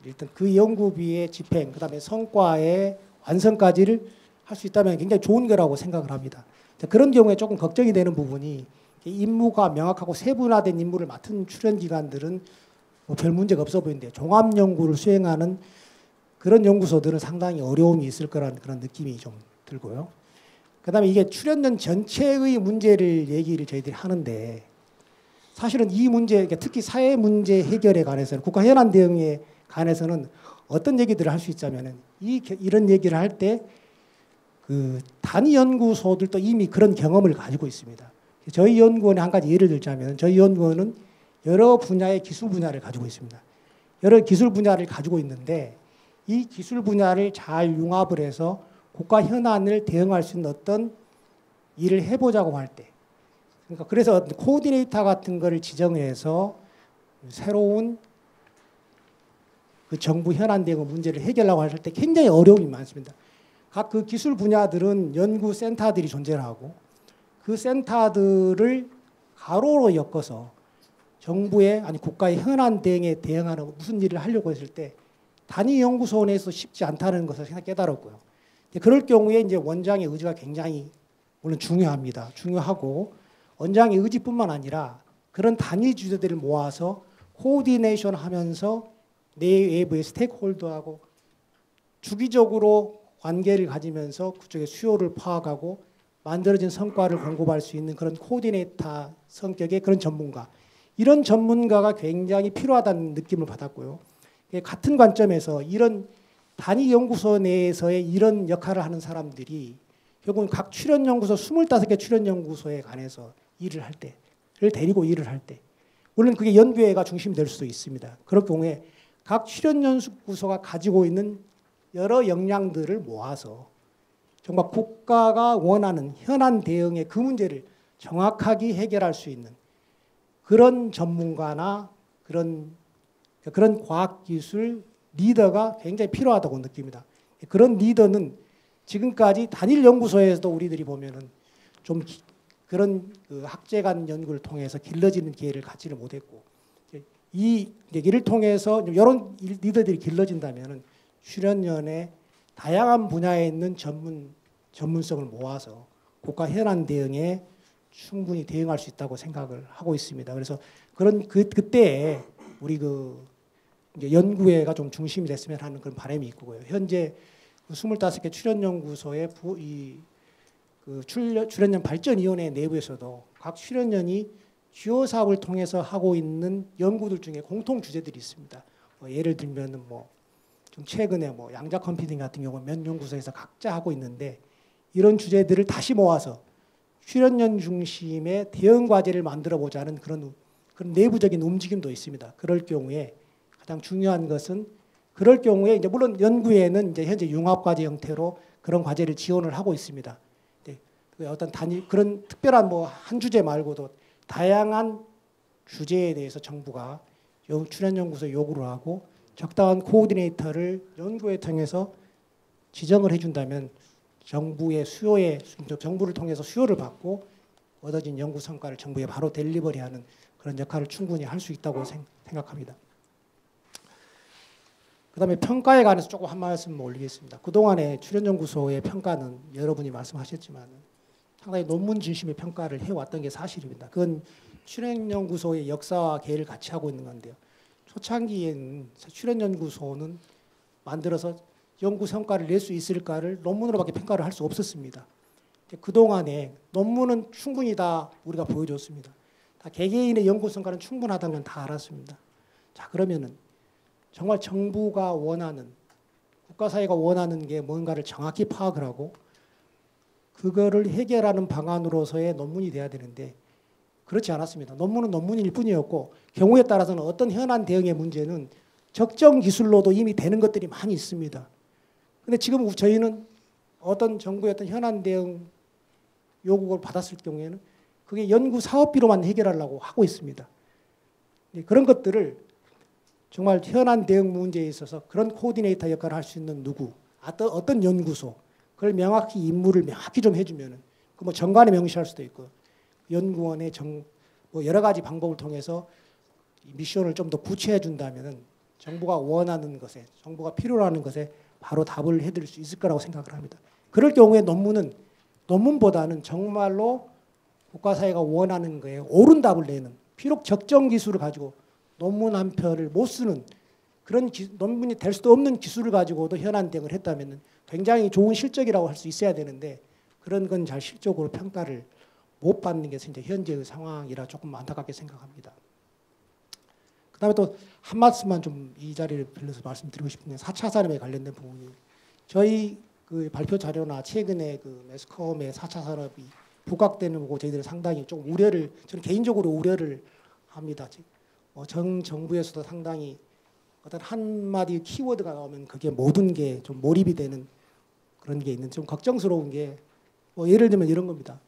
일단 그 연구비의 집행, 그다음에 성과의 완성까지를 할 수 있다면 굉장히 좋은 거라고 생각을 합니다. 그런 경우에 조금 걱정이 되는 부분이 임무가 명확하고 세분화된 임무를 맡은 출연기관들은 뭐 별 문제가 없어 보이는데 종합 연구를 수행하는 그런 연구소들은 상당히 어려움이 있을 거라는 그런 느낌이 좀 들고요. 그다음에 이게 출연연 전체의 문제를 얘기를 저희들이 하는데 사실은 이 문제, 특히 사회 문제 해결에 관해서는 국가 현안 대응에 관해서는 어떤 얘기들을 할 수 있자면은 이런 얘기를 할 때 그 단위 연구소들도 이미 그런 경험을 가지고 있습니다. 저희 연구원에 한 가지 예를 들자면 저희 연구원은 여러 분야의 기술 분야를 가지고 있습니다. 여러 기술 분야를 가지고 있는데 이 기술 분야를 잘 융합을 해서 국가 현안을 대응할 수 있는 어떤 일을 해보자고 할 때, 그러니까 그래서 코디네이터 같은 거를 지정해서 새로운 그 정부 현안 대응 문제를 해결하고 할 때 굉장히 어려움이 많습니다. 각 그 기술 분야들은 연구 센터들이 존재하고 그 센터들을 가로로 엮어서 정부의 아니 국가의 현안 대응에 대응하는 무슨 일을 하려고 했을 때 단위 연구소 내에서 쉽지 않다는 것을 깨달았고요. 그럴 경우에 이제 원장의 의지가 굉장히 물론 중요합니다. 중요하고 원장의 의지뿐만 아니라 그런 단위 주제들을 모아서 코디네이션 하면서 내외부의 스테이크홀더하고 주기적으로 관계를 가지면서 그쪽의 수요를 파악하고 만들어진 성과를 공급할 수 있는 그런 코디네이터 성격의 그런 전문가. 이런 전문가가 굉장히 필요하다는 느낌을 받았고요. 같은 관점에서 이런 단위 연구소 내에서의 이런 역할을 하는 사람들이 결국은 각 출연연구소 25개 출연연구소에 관해서 일을 할 때를 데리고 일을 할 때 물론 그게 연구회가 중심이 될 수도 있습니다. 그럴 경우에 각 출연연구소가 가지고 있는 여러 역량들을 모아서 정말 국가가 원하는 현안 대응의 그 문제를 정확하게 해결할 수 있는 그런 전문가나 그런 과학기술 리더가 굉장히 필요하다고 느낍니다. 그런 리더는 지금까지 단일 연구소에서도 우리들이 보면은 좀 그런 그 학제간 연구를 통해서 길러지는 기회를 갖지를 못했고 이 얘기를 통해서 이런 리더들이 길러진다면은 출연연의 다양한 분야에 있는 전문성을 모아서 국가 현안 대응에 충분히 대응할 수 있다고 생각을 하고 있습니다. 그래서 그런 그때에 우리 이제 연구회가 좀 중심이 됐으면 하는 그런 바람이 있고요. 현재 25개 출연연구소의 출연연 발전위원회 내부에서도 각 출연연이 주요 사업을 통해서 하고 있는 연구들 중에 공통 주제들이 있습니다. 예를 들면은 좀 최근에 양자 컴퓨팅 같은 경우 몇 연구소에서 각자 하고 있는데 이런 주제들을 다시 모아서 출연연 중심의 대응 과제를 만들어 보자는 그런 내부적인 움직임도 있습니다. 그럴 경우에 가장 중요한 것은 그럴 경우에 이제 물론 연구회는 이제 현재 융합 과제 형태로 그런 과제를 지원을 하고 있습니다. 어떤 그런 특별한 한 주제 말고도 다양한 주제에 대해서 정부가 출연연구소에 요구를 하고 적당한 코디네이터를 연구회 통해서 지정을 해준다면 정부를 통해서 수요를 받고 얻어진 연구 성과를 정부에 바로 델리버리하는 그런 역할을 충분히 할 수 있다고 생각합니다. 그다음에 평가에 관해서 조금 한 말씀 올리겠습니다. 그동안에 출연연구소의 평가는 여러분이 말씀하셨지만 상당히 논문 중심의 평가를 해왔던 게 사실입니다. 그건 출연연구소의 역사와 계를 같이 하고 있는 건데요. 초창기에는 출연연구소는 만들어서 연구 성과를 낼 수 있을까를 논문으로밖에 평가를 할 수 없었습니다. 그동안에 논문은 충분히 다 우리가 보여줬습니다. 다 개개인의 연구 성과는 충분하다는 건 다 알았습니다. 자, 그러면은 정말 정부가 원하는, 국가사회가 원하는 게 뭔가를 정확히 파악을 하고 그거를 해결하는 방안으로서의 논문이 돼야 되는데 그렇지 않았습니다. 논문은 논문일 뿐이었고 경우에 따라서는 어떤 현안 대응의 문제는 적정 기술로도 이미 되는 것들이 많이 있습니다. 근데 지금 저희는 어떤 정부의 어떤 현안 대응 요구를 받았을 경우에는 그게 연구 사업비로만 해결하려고 하고 있습니다. 그런 것들을 정말 현안 대응 문제에 있어서 그런 코디네이터 역할을 할 수 있는 누구, 어떤 연구소, 그걸 명확히 임무를 명확히 좀 해주면은 그 뭐 정관에 명시할 수도 있고 연구원의 뭐 여러 가지 방법을 통해서 미션을 좀 더 구체해 준다면은 정부가 원하는 것에, 정부가 필요로 하는 것에 바로 답을 해드릴 수 있을 거라고 생각을 합니다. 그럴 경우에 논문보다는 정말로 국가사회가 원하는 거에 옳은 답을 내는, 비록 적정 기술을 가지고 논문 한 편을 못 쓰는 그런 논문이 될 수도 없는 기술을 가지고도 현안 대응을 했다면 굉장히 좋은 실적이라고 할 수 있어야 되는데 그런 건 잘 실적으로 평가를 못 받는 게 현재의 상황이라 조금 안타깝게 생각합니다. 그다음에 또 한 말씀만 좀 이 자리를 빌려서 말씀드리고 싶은데 4차 산업에 관련된 부분이 저희 그 발표 자료나 최근에 그 매스컴의 4차 산업이 부각되는 거고 저희들이 상당히 좀 우려를, 저는 개인적으로 우려를 합니다. 정부에서도 상당히 어떤 한마디 키워드가 나오면 그게 모든 게 좀 몰입이 되는 그런 게 있는 좀 걱정스러운 게 뭐 예를 들면 이런 겁니다.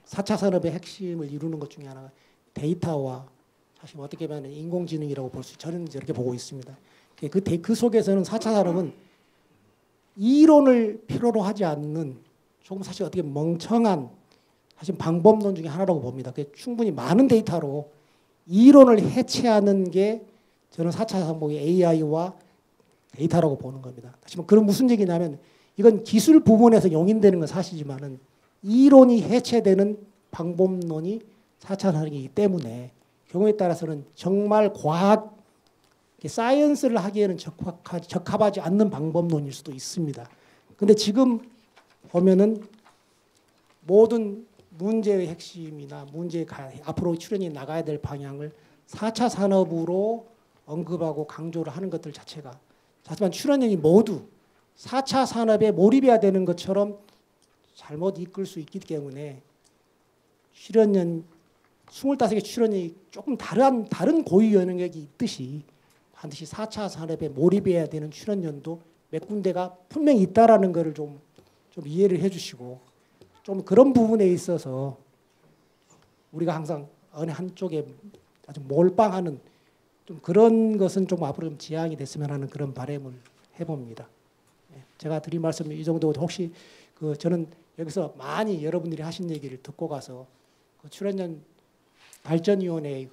4차 산업의 핵심을 이루는 것 중에 하나가 데이터와 사실 어떻게 보면 인공지능이라고 볼 수, 저는 이렇게 보고 있습니다. 그 속에서는 4차 산업은 이론을 필요로 하지 않는 조금 사실 어떻게 멍청한 사실 방법론 중에 하나라고 봅니다. 충분히 많은 데이터로 이론을 해체하는 게 저는 4차 산업의 AI와 데이터라고 보는 겁니다. 다시 말해 그런 무슨 얘기냐면 이건 기술 부분에서 용인되는 건 사실이지만은 이론이 해체되는 방법론이 4차 산업이기 때문에 경우에 따라서는 정말 과학, 사이언스를 하기에는 적합하지 않는 방법론일 수도 있습니다. 그런데 지금 보면은 모든 문제의 핵심이나 앞으로 출연이 나가야 될 방향을 4차 산업으로 언급하고 강조를 하는 것들 자체가 하지만 출연연이 모두 4차 산업에 몰입해야 되는 것처럼 잘못 이끌 수 있기 때문에 출연연 25개 출연연이 조금 다른 고유 영역이 있듯이 반드시 4차 산업에 몰입해야 되는 출연연도 몇 군데가 분명히 있다라는 것을 좀 이해를 해주시고 좀 그런 부분에 있어서 우리가 항상 어느 한쪽에 아주 몰빵하는 좀 그런 것은 좀 앞으로 좀 지양이 됐으면 하는 그런 바람을 해봅니다. 제가 드린 말씀이 이 정도고 혹시 저는 여기서 많이 여러분들이 하신 얘기를 듣고 가서 출연연 발전위원회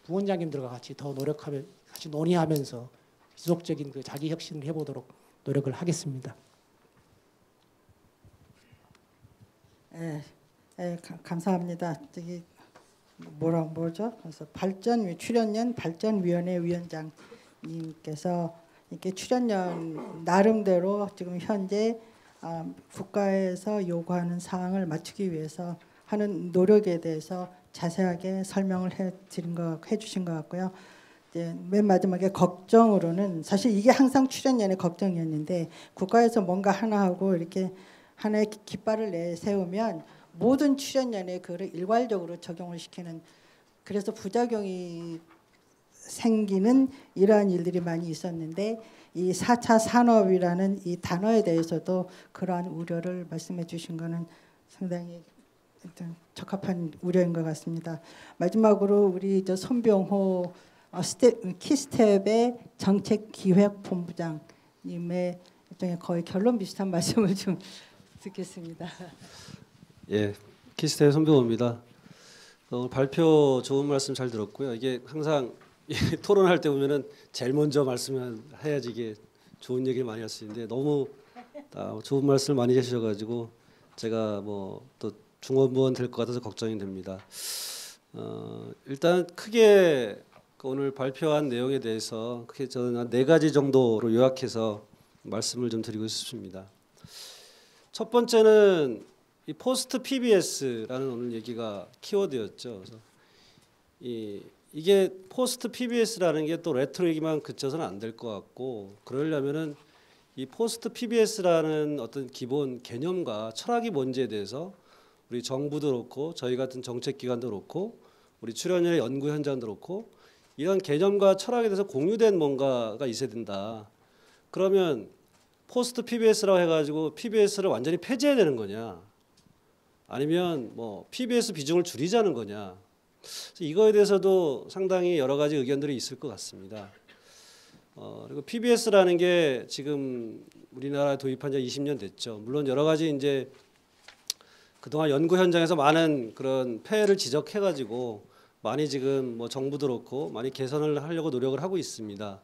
부원장님들과 같이 더 노력하면 같이 논의하면서 지속적인 자기 혁신을 해보도록 노력을 하겠습니다. 감사합니다. 저기 뭐죠? 그래서 출연연 발전위원회 위원장님께서 이렇게 출연연 나름대로 지금 현재 국가에서 요구하는 사항을 맞추기 위해서 하는 노력에 대해서 자세하게 설명을 해주신 것 같고요. 이제 맨 마지막에 걱정으로는 사실 이게 항상 출연연의 걱정이었는데 국가에서 뭔가 하나 하고 이렇게 하나의 깃발을 내세우면 모든 출연연에 그를 일괄적으로 적용을 시키는 그래서 부작용이 생기는 이러한 일들이 많이 있었는데 이 4차 산업이라는 이 단어에 대해서도 그러한 우려를 말씀해 주신 거는 상당히 적합한 우려인 것 같습니다. 마지막으로 우리 손병호 키스텝의 정책기획본부장님의 거의 결론 비슷한 말씀을 좀 듣겠습니다. 예, 키스텝 손병호입니다. 발표 좋은 말씀 잘 들었고요. 이게 항상 토론할 때 보면은 제일 먼저 말씀해야지 이게 좋은 얘기를 많이 할 수 있는데 너무 좋은 말씀을 많이 해주셔가지고 제가 뭐 또 중원부원 될 것 같아서 걱정이 됩니다. 일단 크게 오늘 발표한 내용에 대해서 크게 저는 한 4가지 정도로 요약해서 말씀을 좀 드리고 싶습니다. 첫 번째는 이 포스트 PBS라는 오늘 얘기가 키워드였죠. 그래서 이게 포스트 PBS라는 게 또 레트로 얘기만 그쳐서는 안 될 것 같고, 그러려면은 이 포스트 PBS라는 어떤 기본 개념과 철학이 뭔지에 대해서 우리 정부도 그렇고 저희 같은 정책기관도 그렇고 우리 출연연의 연구 현장도 그렇고 이런 개념과 철학에 대해서 공유된 뭔가가 있어야 된다. 그러면 포스트 PBS라고 해가지고 PBS를 완전히 폐지해야 되는 거냐, 아니면 뭐 PBS 비중을 줄이자는 거냐, 이거에 대해서도 상당히 여러 가지 의견들이 있을 것 같습니다. 그리고 PBS라는 게 지금 우리나라에 도입한 지 20년 됐죠. 물론 여러 가지 이제 그동안 연구 현장에서 많은 그런 폐해를 지적해가지고 많이 지금 뭐 정부도 그렇고 많이 개선을 하려고 노력을 하고 있습니다.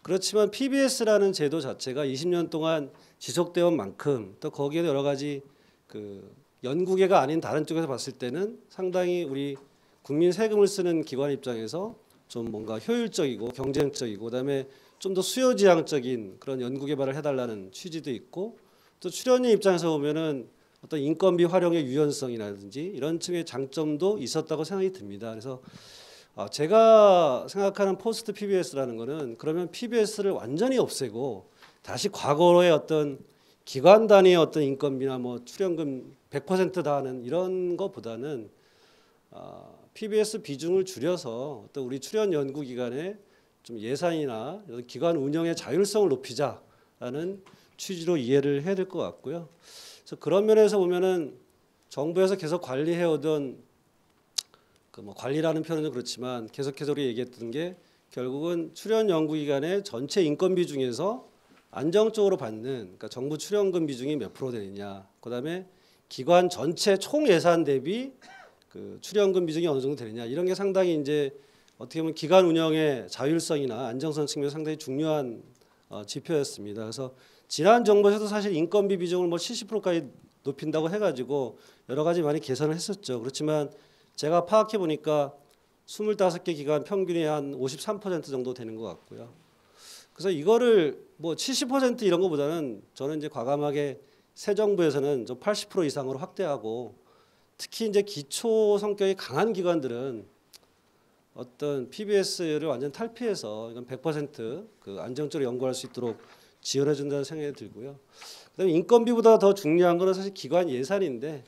그렇지만 PBS라는 제도 자체가 20년 동안 지속되어 온 만큼 또 거기에 여러 가지 그 연구계가 아닌 다른 쪽에서 봤을 때는 상당히 우리 국민 세금을 쓰는 기관 입장에서 좀 뭔가 효율적이고 경쟁적이고 그다음에 좀 더 수요지향적인 그런 연구 개발을 해달라는 취지도 있고, 또 출연진 입장에서 보면은 어떤 인건비 활용의 유연성이라든지 이런 층의 장점도 있었다고 생각이 듭니다. 그래서 제가 생각하는 포스트 PBS라는 거는 그러면 PBS를 완전히 없애고 다시 과거의 어떤 기관 단위의 어떤 인건비나 뭐 출연금 100% 다 하는 이런 것보다는 PBS 비중을 줄여서 어떤 우리 출연 연구 기관의 좀 예산이나 기관 운영의 자율성을 높이자라는 취지로 이해를 해야 될 것 같고요. 그래서 그런 면에서 보면은 정부에서 계속 관리해오던 그 뭐 관리라는 표현은 그렇지만 계속해서 우리 얘기했던 게 결국은 출연 연구 기관의 전체 인건비 중에서 안정적으로 받는, 그러니까 정부 출연금 비중이 몇 프로 되느냐, 그다음에 기관 전체 총 예산 대비 그 출연금 비중이 어느 정도 되느냐, 이런 게 상당히 이제 어떻게 보면 기관 운영의 자율성이나 안정성 측면에서 상당히 중요한 지표였습니다. 그래서 지난 정부에서도 사실 인건비 비중을 뭐 70%까지 높인다고 해가지고 여러 가지 많이 개선을 했었죠. 그렇지만 제가 파악해 보니까 25개 기관 평균이 한 53% 정도 되는 것 같고요. 그래서 이거를 뭐 70% 이런 것보다는 저는 이제 과감하게 새 정부에서는 좀 80% 이상으로 확대하고, 특히 이제 기초 성격이 강한 기관들은 어떤 PBS를 완전 탈피해서 이건 100% 안정적으로 연구할 수 있도록 지원해 준다는 생각이 들고요. 그다음에 인건비보다 더 중요한 거는 사실 기관 예산인데,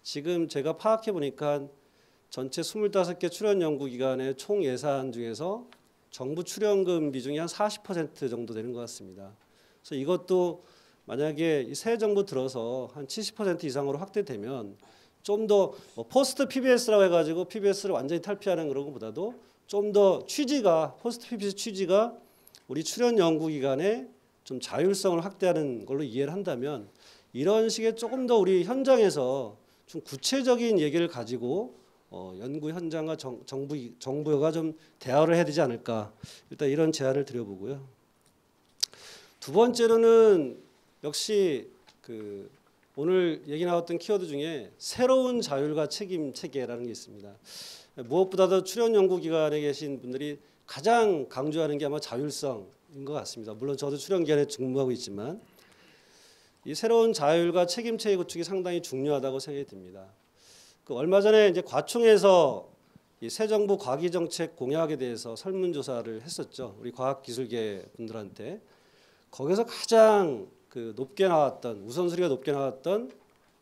지금 제가 파악해 보니까 전체 25개 출연 연구 기관의 총 예산 중에서 정부 출연금 비중이 한 40% 정도 되는 것 같습니다. 그래서 이것도 만약에 새 정부 들어서 한 70% 이상으로 확대되면 좀 더 포스트 PBS라고 해가지고 PBS를 완전히 탈피하는 그런 것보다도 좀 더 취지가, 포스트 PBS 취지가 우리 출연 연구 기관의 좀 자율성을 확대하는 걸로 이해를 한다면, 이런 식의 조금 더 우리 현장에서 좀 구체적인 얘기를 가지고 연구 현장과 정부가 좀 대화를 해야 되지 않을까, 일단 이런 제안을 드려보고요. 두 번째로는 역시 오늘 얘기 나왔던 키워드 중에 새로운 자율과 책임 체계라는 게 있습니다. 무엇보다도 출연 연구 기관에 계신 분들이 가장 강조하는 게 아마 자율성인 것 같습니다. 물론 저도 출연 기관에 근무하고 있지만 이 새로운 자율과 책임 체계 구축이 상당히 중요하다고 생각이 듭니다. 얼마 전에 이제 과총에서 이 새 정부 과기정책 공약에 대해서 설문조사를 했었죠. 우리 과학기술계 분들한테. 거기서 가장 높게 나왔던, 우선순위가 높게 나왔던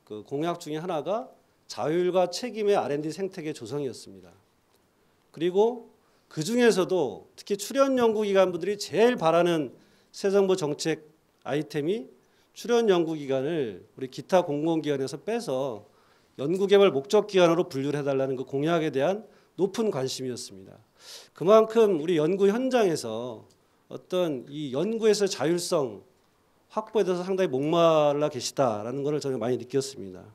그 공약 중에 하나가 자율과 책임의 R&D 생태계 조성이었습니다. 그리고 그 중에서도 특히 출연 연구기관 분들이 제일 바라는 새 정부 정책 아이템이 출연 연구기관을 우리 기타 공공기관에서 빼서 연구개발 목적기관으로 분류를 해달라는 그 공약에 대한 높은 관심이었습니다. 그만큼 우리 연구 현장에서 어떤 이 연구에서 자율성 확보에 대해서 상당히 목말라 계시다라는 것을 저는 많이 느꼈습니다.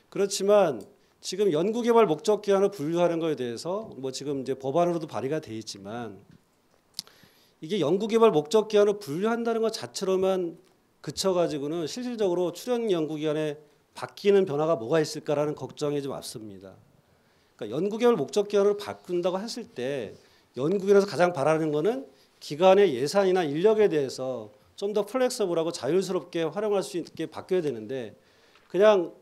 그렇지만 지금 연구개발 목적기관을 분류하는 것에 대해서 뭐 지금 이제 법안으로도 발의가 돼 있지만, 이게 연구개발 목적기관을 분류한다는 것 자체로만 그쳐가지고는 실질적으로 출연 연구기관에 바뀌는 변화가 뭐가 있을까라는 걱정이 좀 앞섭니다. 그러니까 연구개발 목적 기간을 바꾼다고 했을 때 연구기관에서 가장 바라는 거는 기관의 예산이나 인력에 대해서 좀 더 플렉서블하고 자율스럽게 활용할 수 있게 바뀌어야 되는데 그냥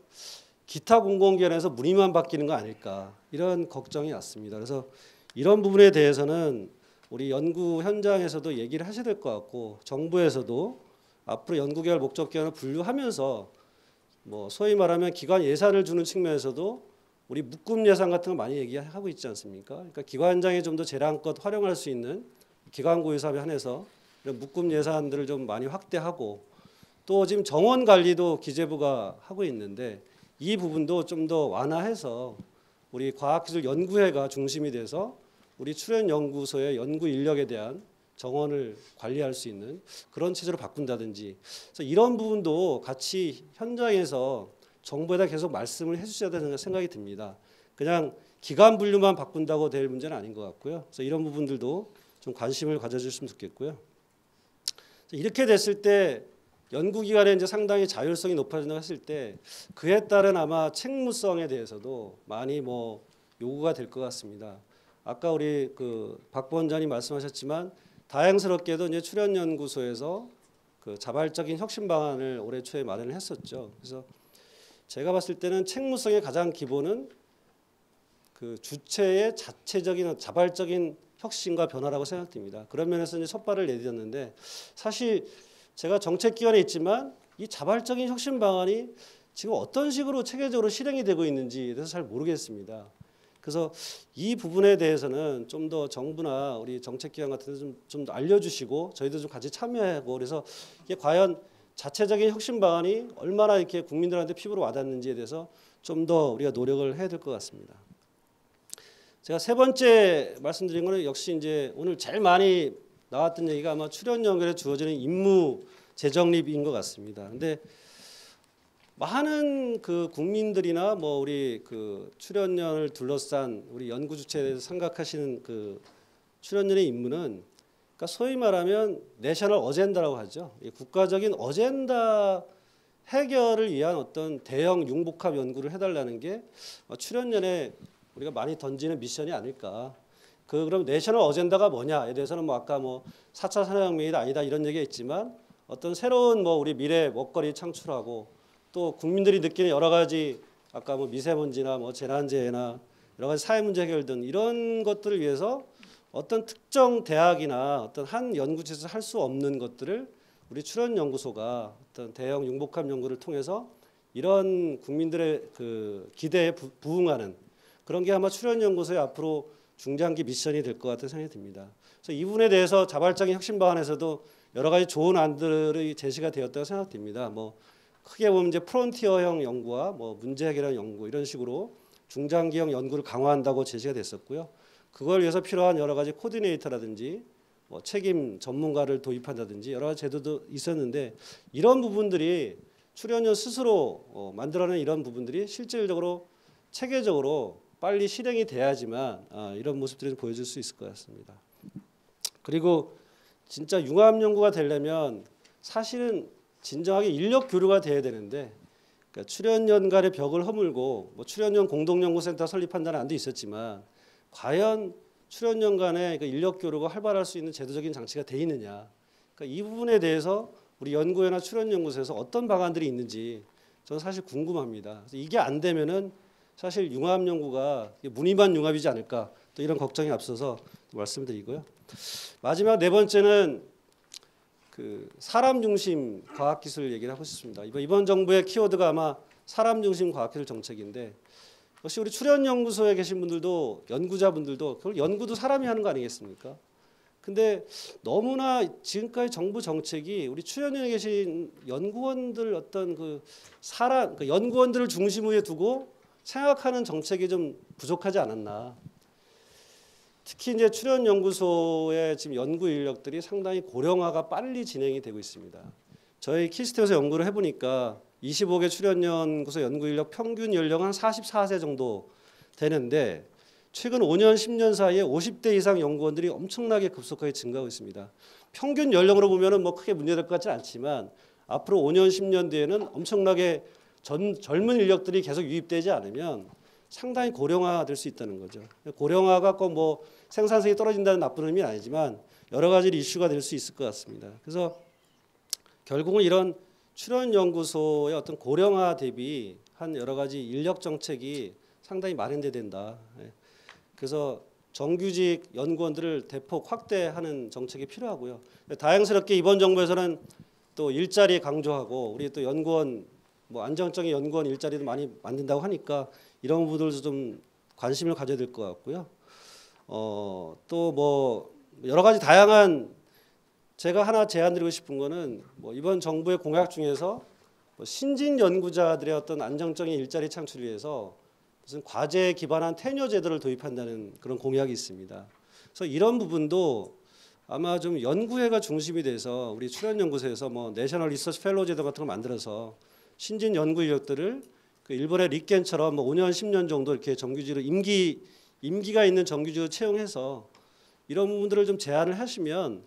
기타 공공기관에서 문의만 바뀌는 거 아닐까 이런 걱정이 왔습니다. 그래서 이런 부분에 대해서는 우리 연구 현장에서도 얘기를 하셔야 될 것 같고 정부에서도 앞으로 연구개발 목적 기관을 분류하면서 뭐 소위 말하면 기관 예산을 주는 측면에서도 우리 묶음 예산 같은 거 많이 얘기하고 있지 않습니까? 그러니까 기관장이 좀 더 재량껏 활용할 수 있는 기관고 예산에 한해서 이런 묶음 예산들을 좀 많이 확대하고 또 지금 정원 관리도 기재부가 하고 있는데 이 부분도 좀 더 완화해서 우리 과학기술연구회가 중심이 돼서 우리 출연연구소의 연구 인력에 대한 정원을 관리할 수 있는 그런 체제로 바꾼다든지 그래서 이런 부분도 같이 현장에서 정부에다 계속 말씀을 해주셔야 되는 생각이 듭니다. 그냥 기관 분류만 바꾼다고 될 문제는 아닌 것 같고요. 그래서 이런 부분들도 좀 관심을 가져주시면 좋겠고요. 이렇게 됐을 때 연구기관에 이제 상당히 자율성이 높아진다고 했을 때 그에 따른 아마 책무성에 대해서도 많이 뭐 요구가 될 것 같습니다. 아까 우리 그 박 부원장님 말씀하셨지만 다행스럽게도 이제 출연연구소에서 그 자발적인 혁신 방안을 올해 초에 마련을 했었죠. 그래서 제가 봤을 때는 책무성의 가장 기본은 그 주체의 자체적인 자발적인 혁신과 변화라고 생각됩니다. 그런 면에서 이제 첫 발을 내딛었는데 사실 제가 정책기관에 있지만 이 자발적인 혁신 방안이 지금 어떤 식으로 체계적으로 실행이 되고 있는지에 대해서 잘 모르겠습니다. 그래서 이 부분에 대해서는 좀 더 정부나 우리 정책기관 같은 데 좀 알려주시고 저희도 좀 같이 참여하고 그래서 이게 과연 자체적인 혁신 방안이 얼마나 이렇게 국민들한테 피부로 와닿는지에 대해서 좀 더 우리가 노력을 해야 될 것 같습니다. 제가 세 번째 말씀드린 거는 역시 이제 오늘 제일 많이 나왔던 얘기가 아마 출연연구에 주어지는 임무 재정립인 것 같습니다. 근데 많은 그 국민들이나 뭐 우리 그 출연연을 둘러싼 우리 연구 주체에 대해서 생각하시는 그 출연연의 임무는 그러니까 소위 말하면 내셔널 어젠다라고 하죠. 국가적인 어젠다 해결을 위한 어떤 대형 융복합 연구를 해달라는 게 출연연의 우리가 많이 던지는 미션이 아닐까. 그럼 내셔널 어젠다가 뭐냐에 대해서는 뭐 아까 뭐 4차 산업혁명이다 아니다 이런 얘기가 있지만 어떤 새로운 뭐 우리 미래 먹거리 창출하고 또 국민들이 느끼는 여러 가지 아까 뭐 미세먼지나 뭐 재난재해나 여러 가지 사회 문제 해결 등 이런 것들을 위해서 어떤 특정 대학이나 어떤 한 연구체에서 할 수 없는 것들을 우리 출연연구소가 어떤 대형 융복합 연구를 통해서 이런 국민들의 그 기대에 부응하는 그런 게 아마 출연연구소의 앞으로 중장기 미션이 될 것 같은 생각이 듭니다. 그래서 이 부분에 대해서 자발적인 혁신 방안에서도 여러 가지 좋은 안들이 제시가 되었다고 생각됩니다. 뭐 크게 보면 이제 프론티어형 연구와 뭐 문제 해결형 연구 이런 식으로 중장기형 연구를 강화한다고 제시가 됐었고요. 그걸 위해서 필요한 여러 가지 코디네이터라든지 뭐 책임 전문가를 도입한다든지 여러 가지 제도도 있었는데 이런 부분들이 출연연 스스로 만들어낸 이런 부분들이 실질적으로 체계적으로 빨리 실행이 돼야지만 이런 모습들을 보여줄 수 있을 것 같습니다. 그리고 진짜 융합 연구가 되려면 사실은 진정하게 인력 교류가 돼야 되는데 그러니까 출연연 간의 벽을 허물고 뭐 출연연 공동연구센터 설립한다는 안도 있었지만 과연 출연연 간의 그 인력 교류가 활발할 수 있는 제도적인 장치가 돼 있느냐. 그러니까 이 부분에 대해서 우리 연구회나 출연연구소에서 어떤 방안들이 있는지 저는 사실 궁금합니다. 그래서 이게 안 되면은 사실 융합 연구가 무늬만 융합이지 않을까 또 이런 걱정이 앞서서 말씀드리고요. 마지막 네 번째는 그 사람 중심 과학기술 얘기를 하고 싶습니다. 이번 정부의 키워드가 아마 사람 중심 과학기술 정책인데 역시 우리 출연연구소에 계신 분들도 연구자분들도 그걸 연구도 사람이 하는 거 아니겠습니까? 근데 너무나 지금까지 정부 정책이 우리 출연연에 계신 연구원들 어떤 그 사람 그 연구원들을 중심으로 두고 생각하는 정책이 좀 부족하지 않았나. 특히 이제 출연연구소의 지금 연구 인력들이 상당히 고령화가 빨리 진행이 되고 있습니다. 저희 키스트에서 연구를 해보니까 25개 출연연구소 연구 인력 평균 연령 한 44세 정도 되는데 최근 5년, 10년 사이에 50대 이상 연구원들이 엄청나게 급속하게 증가하고 있습니다. 평균 연령으로 보면은 뭐 크게 문제될 것 같지는 않지만 앞으로 5년, 10년 뒤에는 엄청나게 젊은 인력들이 계속 유입되지 않으면 상당히 고령화될 수 있다는 거죠. 고령화가 꼭 뭐 생산성이 떨어진다는 나쁜 의미는 아니지만 여러 가지 이슈가 될 수 있을 것 같습니다. 그래서 결국은 이런 출연연구소의 어떤 고령화 대비 한 여러 가지 인력 정책이 상당히 마련돼야 된다. 그래서 정규직 연구원들을 대폭 확대하는 정책이 필요하고요. 다행스럽게 이번 정부에서는 또 일자리 강조하고 우리 또 연구원 뭐 안정적인 연구원 일자리도 많이 만든다고 하니까 이런 부분들도 좀 관심을 가져야 될 것 같고요. 또 뭐 여러 가지 다양한 제가 하나 제안드리고 싶은 거는 뭐 이번 정부의 공약 중에서 뭐 신진 연구자들의 어떤 안정적인 일자리 창출을 위해서 무슨 과제에 기반한 테뉴어 제도를 도입한다는 그런 공약이 있습니다. 그래서 이런 부분도 아마 좀 연구회가 중심이 돼서 우리 출연연구소에서 뭐 내셔널 리서치 펠로우 제도 같은 걸 만들어서 신진 연구 인력들을 그 일본의 릿겐처럼 뭐 5년 10년 정도 이렇게 정규직으로 임기가 있는 정규직으로 채용해서 이런 부분들을 좀 제안을 하시면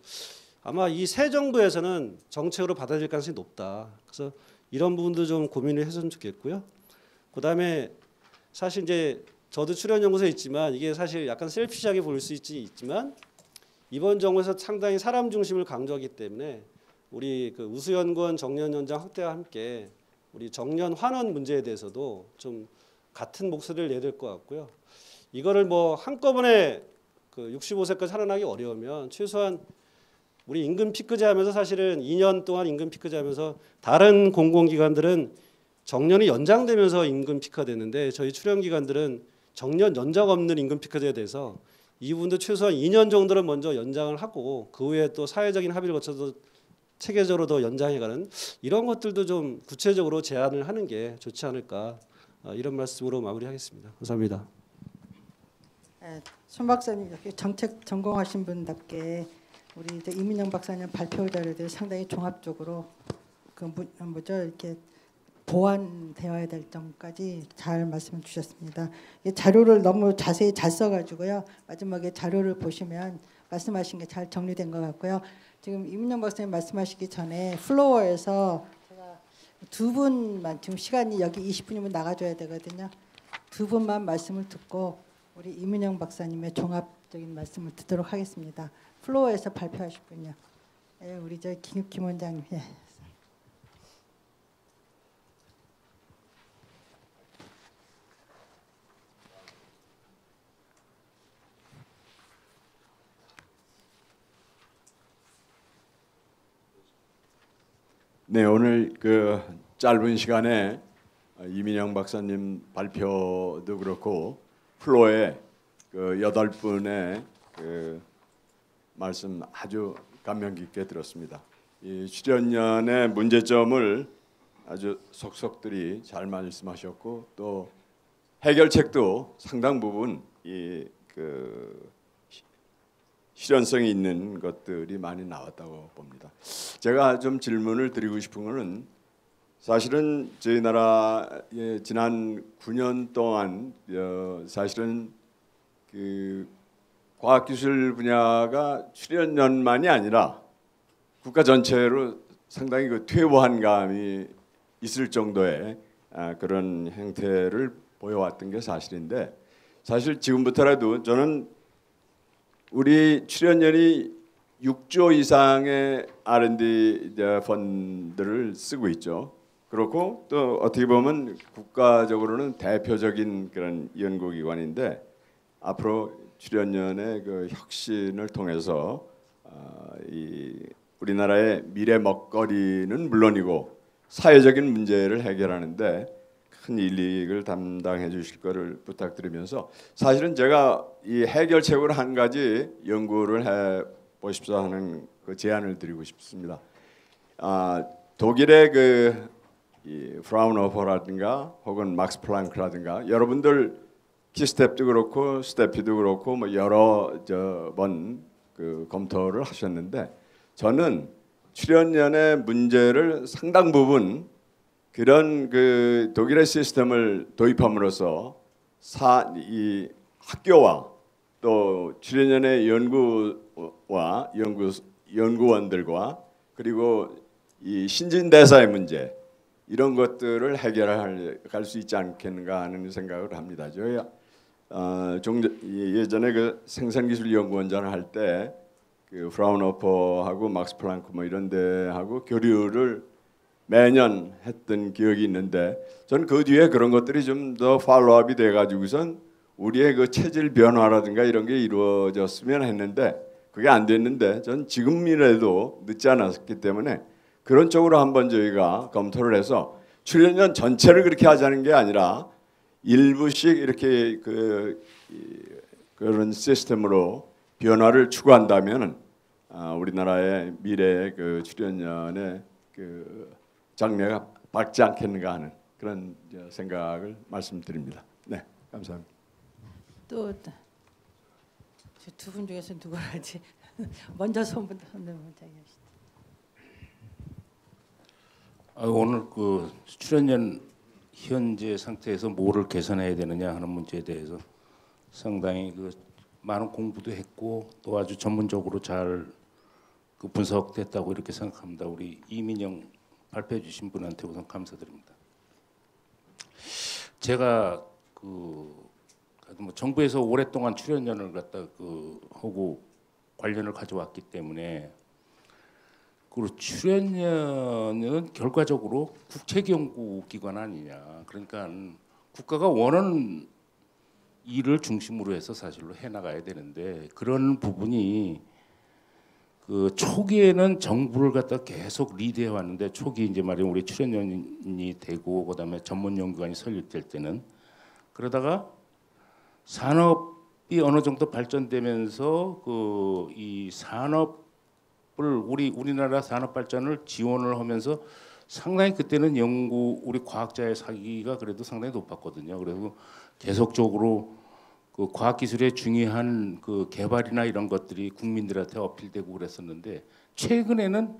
아마 이 새 정부에서는 정책으로 받아들일 가능성이 높다. 그래서 이런 부분도 좀 고민을 했으면 좋겠고요. 그다음에 사실 이제 저도 출연연구소에 있지만 이게 사실 약간 셀피시하게 보일 수 있지만 이번 정부에서 상당히 사람 중심을 강조하기 때문에 우리 그 우수연구원 정년 연장 확대와 함께 우리 정년 환원 문제에 대해서도 좀 같은 목소리를 내야 될 것 같고요. 이거를 뭐 한꺼번에 그 65세까지 살아나기 어려우면 최소한 우리 임금 피크제 하면서 사실은 2년 동안 임금 피크제 하면서 다른 공공기관들은 정년이 연장되면서 임금 피크가 되는데 저희 출연기관들은 정년 연장 없는 임금 피크제에 대해서 이 부분도 최소한 2년 정도는 먼저 연장을 하고 그 후에 또 사회적인 합의를 거쳐서 체계적으로 더 연장해가는 이런 것들도 좀 구체적으로 제안을 하는 게 좋지 않을까 이런 말씀으로 마무리하겠습니다. 감사합니다. 손 박사님 이렇게 정책 전공하신 분답게 우리 이제 이민영 박사님 발표 자료들 상당히 종합적으로 그 뭐죠 이렇게 보완되어야 될 점까지 잘 말씀을 주셨습니다. 이 자료를 너무 자세히 잘 써가지고요. 마지막에 자료를 보시면 말씀하신 게 잘 정리된 것 같고요. 지금 이민영 박사님 말씀하시기 전에 플로어에서 제가 두 분만 지금 시간이 여기 20분이면 나가줘야 되거든요. 두 분만 말씀을 듣고 우리 이민영 박사님의 종합적인 말씀을 듣도록 하겠습니다. 플로어에서 발표하실 분요. 예, 우리 저 김 원장님. 예. 네, 오늘 그 짧은 시간에 이민영 박사님 발표도 그렇고 플로에 그 8분의 그 말씀 아주 감명 깊게 들었습니다. 이 출연연의 문제점을 아주 속속들이 잘 말씀하셨고 또 해결책도 상당 부분 이 그 실현성이 있는 것들이 많이 나왔다고 봅니다. 제가 좀 질문을 드리고 싶은 것은 사실은 저희 나라의 지난 9년 동안 사실은 그 과학기술 분야가 출연연만이 아니라 국가 전체로 상당히 그 퇴보한 감이 있을 정도의 그런 행태를 보여왔던 게 사실인데 사실 지금부터라도 저는 우리 출연연이 6조 이상의 R&D 펀드를 쓰고 있죠. 그렇고 또 어떻게 보면 국가적으로는 대표적인 그런 연구기관인데 앞으로 출연연의 그 혁신을 통해서 이 우리나라의 미래 먹거리는 물론이고 사회적인 문제를 해결하는데 큰 일익을 담당해 주실 거를 부탁드리면서 사실은 제가 이 해결책을 한 가지 연구를 해 보십시오 하는 그 제안을 드리고 싶습니다. 독일의 그 프라운호퍼라든가 혹은 막스 플랑크라든가 여러분들 키스텝도 그렇고 스테피도 그렇고 뭐 여러 번 그 검토를 하셨는데 저는 출연연의 문제를 상당 부분 그런 그 독일의 시스템을 도입함으로써 이 학교와 또 출연연의 연구와 연구원들과 그리고 이 신진대사의 문제 이런 것들을 해결할 수 있지 않겠는가 하는 생각을 합니다. 저희 예전에 그 생산기술연구원장을 할 때 그 프라운호퍼하고 막스 플랑크 뭐 이런 데하고 교류를 매년 했던 기억이 있는데 저는 그 뒤에 그런 것들이 좀 더 팔로우업이 돼가지고선 우리의 그 체질 변화라든가 이런 게 이루어졌으면 했는데 그게 안 됐는데 전 지금이라도 늦지 않았기 때문에 그런 쪽으로 한번 저희가 검토를 해서 출연연 전체를 그렇게 하자는 게 아니라 일부씩 이렇게 그런 시스템으로 변화를 추구한다면 우리나라의 미래의 그 출연연의 그 장래가 밝지 않겠는가 하는 그런 생각을 말씀드립니다. 네, 감사합니다. 또 두 분 중에서 누가 하지? 먼저 손부터 이야기하시죠. 오늘 그 출연연 현재 상태에서 뭐를 개선해야 되느냐 하는 문제에 대해서 상당히 그 많은 공부도 했고 또 아주 전문적으로 잘 그 분석됐다고 이렇게 생각합니다. 우리 이민영 발표해 주신 분한테 우선 감사드립니다. 제가 뭐 정부에서 오랫동안 출연연을 갖다 하고 관련을 가져왔기 때문에 그리고 출연연은 결과적으로 국책연구기관 아니냐. 그러니까 국가가 원하는 일을 중심으로 해서 사실로 해나가야 되는데 그런 부분이 그 초기에는 정부를 갖다 계속 리드해 왔는데 초기 이제 말이야 우리 출연연이 되고 그다음에 전문연구관이 설립될 때는 그러다가 산업이 어느 정도 발전되면서 그 이 산업을 우리나라 산업 발전을 지원을 하면서 상당히 그때는 우리 과학자의 사기가 그래도 상당히 높았거든요. 그래서 계속적으로 그 과학기술의 중요한 그 개발이나 이런 것들이 국민들한테 어필되고 그랬었는데 최근에는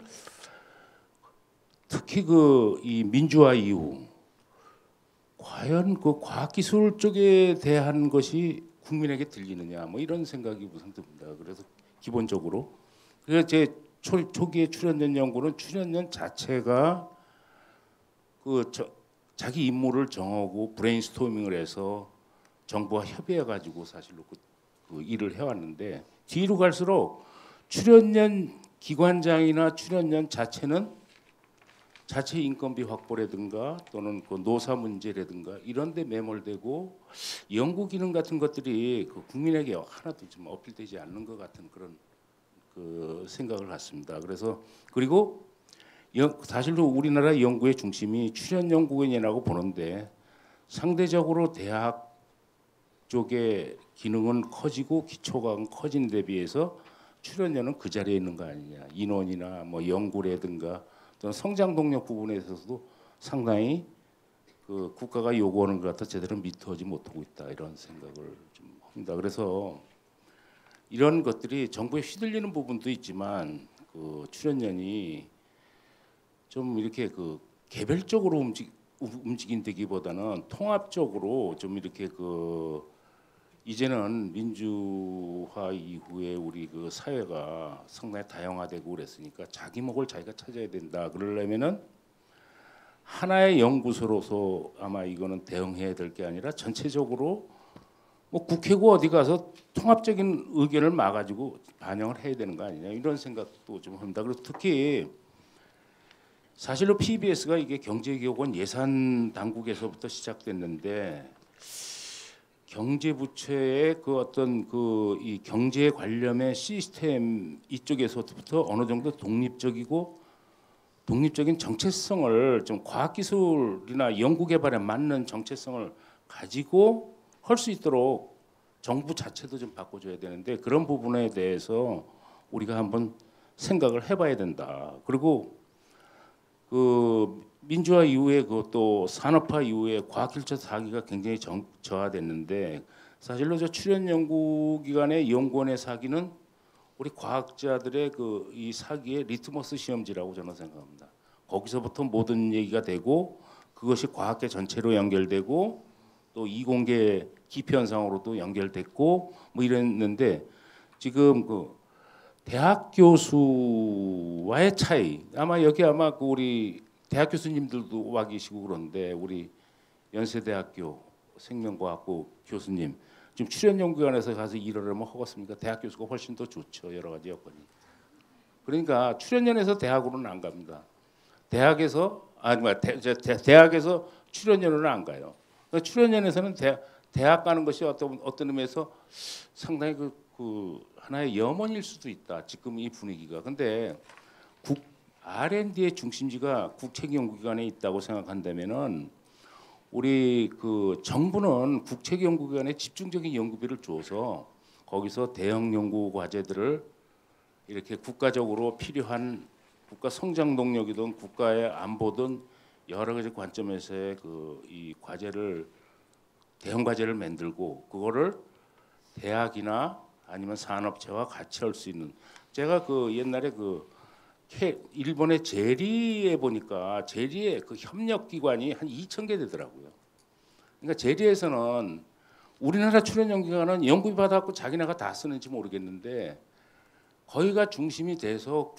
특히 그 이 민주화 이후 과연 그 과학기술 쪽에 대한 것이 국민에게 들리느냐 뭐 이런 생각이 우선 듭니다. 그래서 기본적으로 그래서 제 초기에 출연연 연구는 출연연 자체가 자기 임무를 정하고 브레인스토밍을 해서 정부와 협의해 가지고 사실로 그 일을 해왔는데 뒤로 갈수록 출연연 기관장이나 출연연 자체는 자체 인건비 확보라든가 또는 그 노사 문제라든가 이런 데 매몰되고 연구 기능 같은 것들이 그 국민에게 하나도 좀 어필되지 않는 것 같은 그런 그 생각을 갖습니다. 그래서 그리고 사실로 우리나라 연구의 중심이 출연연구원이라고 보는데 상대적으로 대학 쪽의 기능은 커지고 기초가 커진 데 비해서 출연연은 그 자리에 있는 거 아니냐. 인원이나 뭐 연구라든가 또는 성장 동력 부분에 있어서도 상당히 그 국가가 요구하는 것 같아 제대로 미투하지 못하고 있다 이런 생각을 좀 합니다. 그래서 이런 것들이 정부에 휘둘리는 부분도 있지만 그 출연연이 좀 이렇게 그 개별적으로 움직인다기보다는 통합적으로 좀 이렇게 그 이제는 민주화 이후에 우리 그 사회가 상당히 다양화되고 그랬으니까 자기 목을 자기가 찾아야 된다. 그러려면은 하나의 연구소로서 아마 이거는 대응해야 될 게 아니라 전체적으로 뭐 국회고 어디 가서 통합적인 의견을 막아가지고 반영을 해야 되는 거 아니냐 이런 생각도 좀 합니다. 그리고 특히 사실로 PBS가 이게 경제기획원 예산 당국에서부터 시작됐는데 경제부처의 그 어떤 그 이 경제 관련의 시스템 이쪽에서부터 어느 정도 독립적인 정체성을 좀 과학기술이나 연구개발에 맞는 정체성을 가지고 할 수 있도록 정부 자체도 좀 바꿔줘야 되는데 그런 부분에 대해서 우리가 한번 생각을 해봐야 된다. 그리고 그 민주화 이후에 그것도 산업화 이후에 과학기술 사기가 굉장히 저하됐는데 사실로 저 출연연구기관의 연구원의 사기는 우리 과학자들의 그 이 사기의 리트머스 시험지라고 저는 생각합니다. 거기서부터 모든 얘기가 되고 그것이 과학계 전체로 연결되고 또 이공계 기피 현상으로도 연결됐고 뭐 이랬는데 지금 그 대학 교수와의 차이 아마 여기 아마 그 우리 대학 교수님들도 와 계시고 그런데 우리 연세대학교 생명과학부 교수님 지금 출연연구원에서 가서 일을 하면 허겠습니까? 대학 교수가 훨씬 더 좋죠. 여러 가지 여건이. 그러니까 출연연에서 대학으로는 안 갑니다. 대학에서 대학에서 출연연으로는 안 가요. 그러니까 출연연에서는 대학 가는 것이 어떤 의미에서 상당히 그 하나의 염원일 수도 있다. 지금 이 분위기가. 근데 R&D의 중심지가 국책연구기관에 있다고 생각한다면은 우리 그 정부는 국책연구기관에 집중적인 연구비를 줘서 거기서 대형 연구 과제들을 이렇게 국가적으로 필요한 국가 성장 동력이든 국가의 안보든 여러 가지 관점에서의 이 과제를 대형 과제를 만들고 그거를 대학이나 아니면 산업체와 같이 할 수 있는 제가 그 옛날에 일본의 제리에 보니까 제리의 그 협력 기관이 한 2,000개 되더라고요. 그러니까 제리에서는 우리나라 출연 연구기관은 연구비 받아갖고 자기네가 다 쓰는지 모르겠는데 거기가 중심이 돼서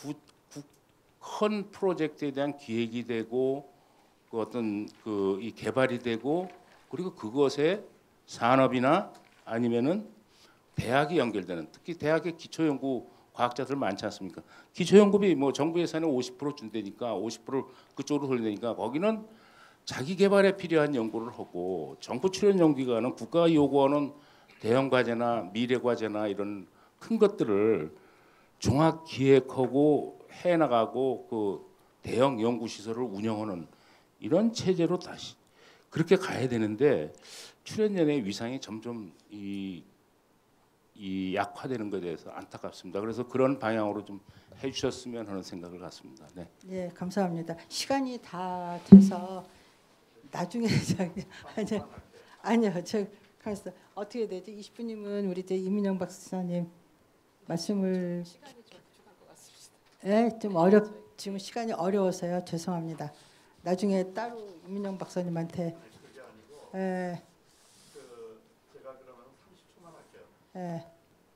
큰 프로젝트에 대한 기획이 되고 그 어떤 이 개발이 되고 그리고 그것에 산업이나 아니면은 대학이 연결되는 특히 대학의 기초연구 과학자들 많지 않습니까? 기초연구비 뭐 정부 예산의 50% 준다니까 50% 그쪽으로 돌리니까 거기는 자기 개발에 필요한 연구를 하고 정부 출연 연구기관은 국가가 요구하는 대형 과제나 미래 과제나 이런 큰 것들을 종합 기획하고 해 나가고 그 대형 연구 시설을 운영하는 이런 체제로 다시 그렇게 가야 되는데 출연연의 위상이 점점 이 약화되는 것에 대해서 안타깝습니다. 그래서 그런 방향으로 좀 해주셨으면 하는 생각을 갖습니다. 네. 예, 감사합니다. 시간이 다 돼서 나중에 아니요, 저 가만있어. 어떻게 되죠? 20분이면 우리 이제 이민영 박사님 말씀을 예, 좀 지금 시간이 어려워서요. 죄송합니다. 나중에 따로 이민영 박사님한테 예. 제가 그러면 30초만 할게요. 예.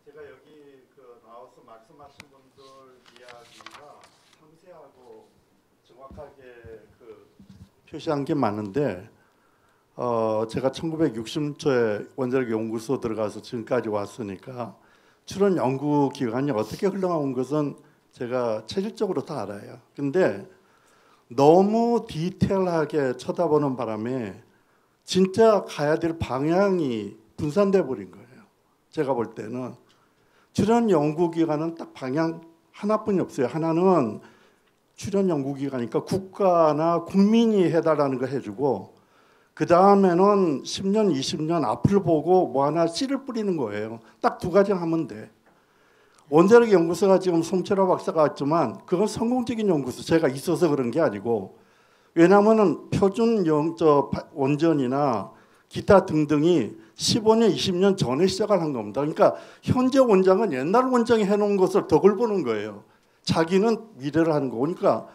제가 여기 나와서 말씀하신 분들 이야기가 상세하고 정확하게 표시한 게 많은데 제가 1960년도에 원자력 연구소 들어가서 지금까지 왔으니까 출연 연구 기간이 어떻게 흘러온 것은 제가 체질적으로 다 알아요. 근데 너무 디테일하게 쳐다보는 바람에 진짜 가야 될 방향이 분산돼 버린 거예요. 제가 볼 때는 출연 연구기관은 딱 방향 하나뿐이 없어요. 하나는 출연 연구기관이니까 국가나 국민이 해달라는 거 해주고 그 다음에는 10년, 20년 앞을 보고 뭐 하나 씨를 뿌리는 거예요. 딱 두 가지 하면 돼. 원자력 연구소가 지금 송철화 박사가 왔지만 그건 성공적인 연구소. 제가 있어서 그런 게 아니고 왜냐하면 표준 원전이나 기타 등등이 15년, 20년 전에 시작을 한 겁니다. 그러니까 현재 원장은 옛날 원장이 해놓은 것을 덕을 보는 거예요. 자기는 미래를 하는 거. 그러니까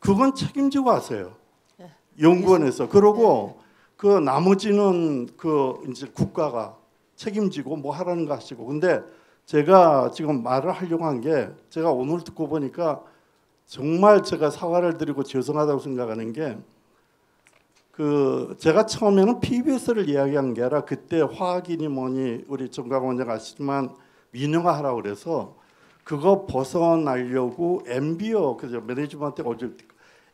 그건 책임지고 하세요. 연구원에서. 그러고 그 나머지는 이제 국가가 책임지고 뭐 하라는 거 하시고. 근데 제가 지금 말을 하려고 한 게 제가 오늘 듣고 보니까 정말 제가 사과를 드리고 죄송하다고 생각하는 게 제가 처음에는 PBS를 이야기한 게 아니라 그때 화학이니 뭐니 우리 정강 원장 아시지만 민영화하라고 그래서 그거 벗어나려고 MBO 그죠 매니지먼트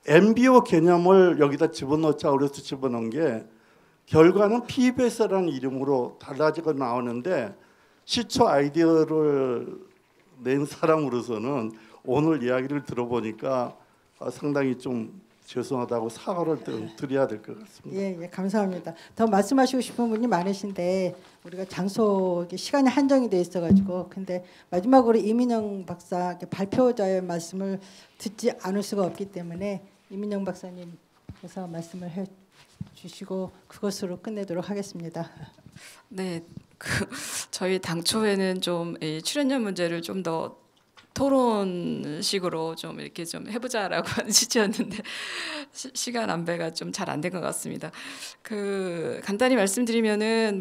MBO 개념을 여기다 집어넣자 그래서 집어넣은 게 결과는 PBS라는 이름으로 달라지고 나오는데 시초 아이디어를 낸 사람으로서는 오늘 이야기를 들어보니까 상당히 좀 죄송하다고 사과를 드려야 될 것 같습니다. 예, 감사합니다. 더 말씀하시고 싶은 분이 많으신데 우리가 장소 시간이 한정이 돼 있어가지고 근데 마지막으로 이민영 박사 발표자의 말씀을 듣지 않을 수가 없기 때문에 이민영 박사님께서 말씀을 해주시고 그것으로 끝내도록 하겠습니다. 네, 저희 당초에는 좀 이 출연료 문제를 좀 더 토론식으로 좀 이렇게 좀 해보자라고 하는 취지였는데 시간 안배가 좀 잘 안 된 것 같습니다. 간단히 말씀드리면은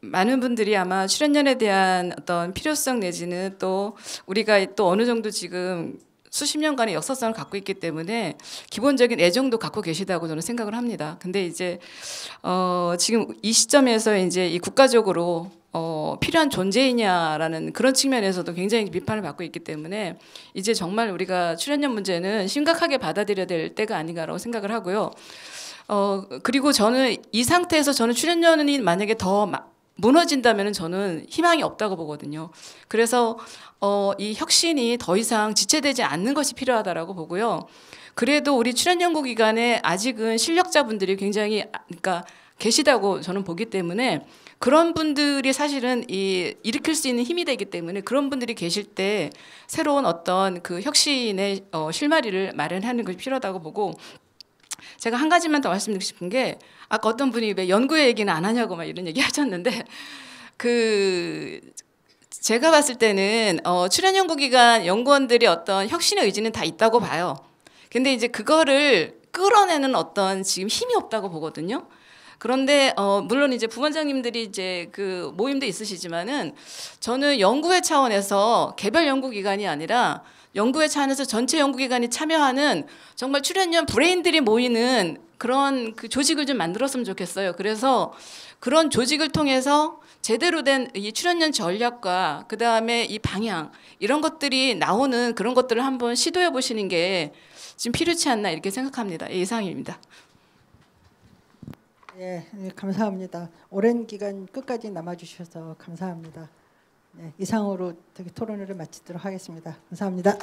많은 분들이 아마 출연연에 대한 어떤 필요성 내지는 또 우리가 또 어느 정도 지금 수십 년간의 역사성을 갖고 있기 때문에 기본적인 애정도 갖고 계시다고 저는 생각을 합니다. 근데 이제 지금 이 시점에서 이제 이 국가적으로 필요한 존재이냐라는 그런 측면에서도 굉장히 비판을 받고 있기 때문에 이제 정말 우리가 출연료 문제는 심각하게 받아들여야 될 때가 아닌가라고 생각을 하고요. 그리고 저는 이 상태에서 저는 출연료는 만약에 더 무너진다면 저는 희망이 없다고 보거든요. 그래서 이 혁신이 더 이상 지체되지 않는 것이 필요하다라고 보고요. 그래도 우리 출연연구기관에 아직은 실력자분들이 굉장히 그러니까 계시다고 저는 보기 때문에 그런 분들이 사실은 일으킬 수 있는 힘이 되기 때문에 그런 분들이 계실 때 새로운 어떤 그 혁신의 실마리를 마련하는 것이 필요하다고 보고, 제가 한 가지만 더 말씀드리고 싶은 게 아까 어떤 분이 왜 연구의 얘기는 안 하냐고 막 이런 얘기 하셨는데 제가 봤을 때는 출연연구기관 연구원들이 어떤 혁신의 의지는 다 있다고 봐요. 근데 이제 그거를 끌어내는 어떤 지금 힘이 없다고 보거든요. 그런데 물론 이제 부원장님들이 이제 그 모임도 있으시지만은 저는 연구회 차원에서 개별 연구기관이 아니라 연구회 차원에서 전체 연구기관이 참여하는 정말 출연연 브레인들이 모이는 그런 그 조직을 좀 만들었으면 좋겠어요. 그래서 그런 조직을 통해서 제대로 된 이 출연연 전략과 그 다음에 이 방향 이런 것들이 나오는 그런 것들을 한번 시도해 보시는 게 지금 필요치 않나 이렇게 생각합니다. 이상입니다. 예, 감사합니다. 오랜 기간 끝까지 남아주셔서 감사합니다. 네, 이상으로 토론회를 마치도록 하겠습니다. 감사합니다.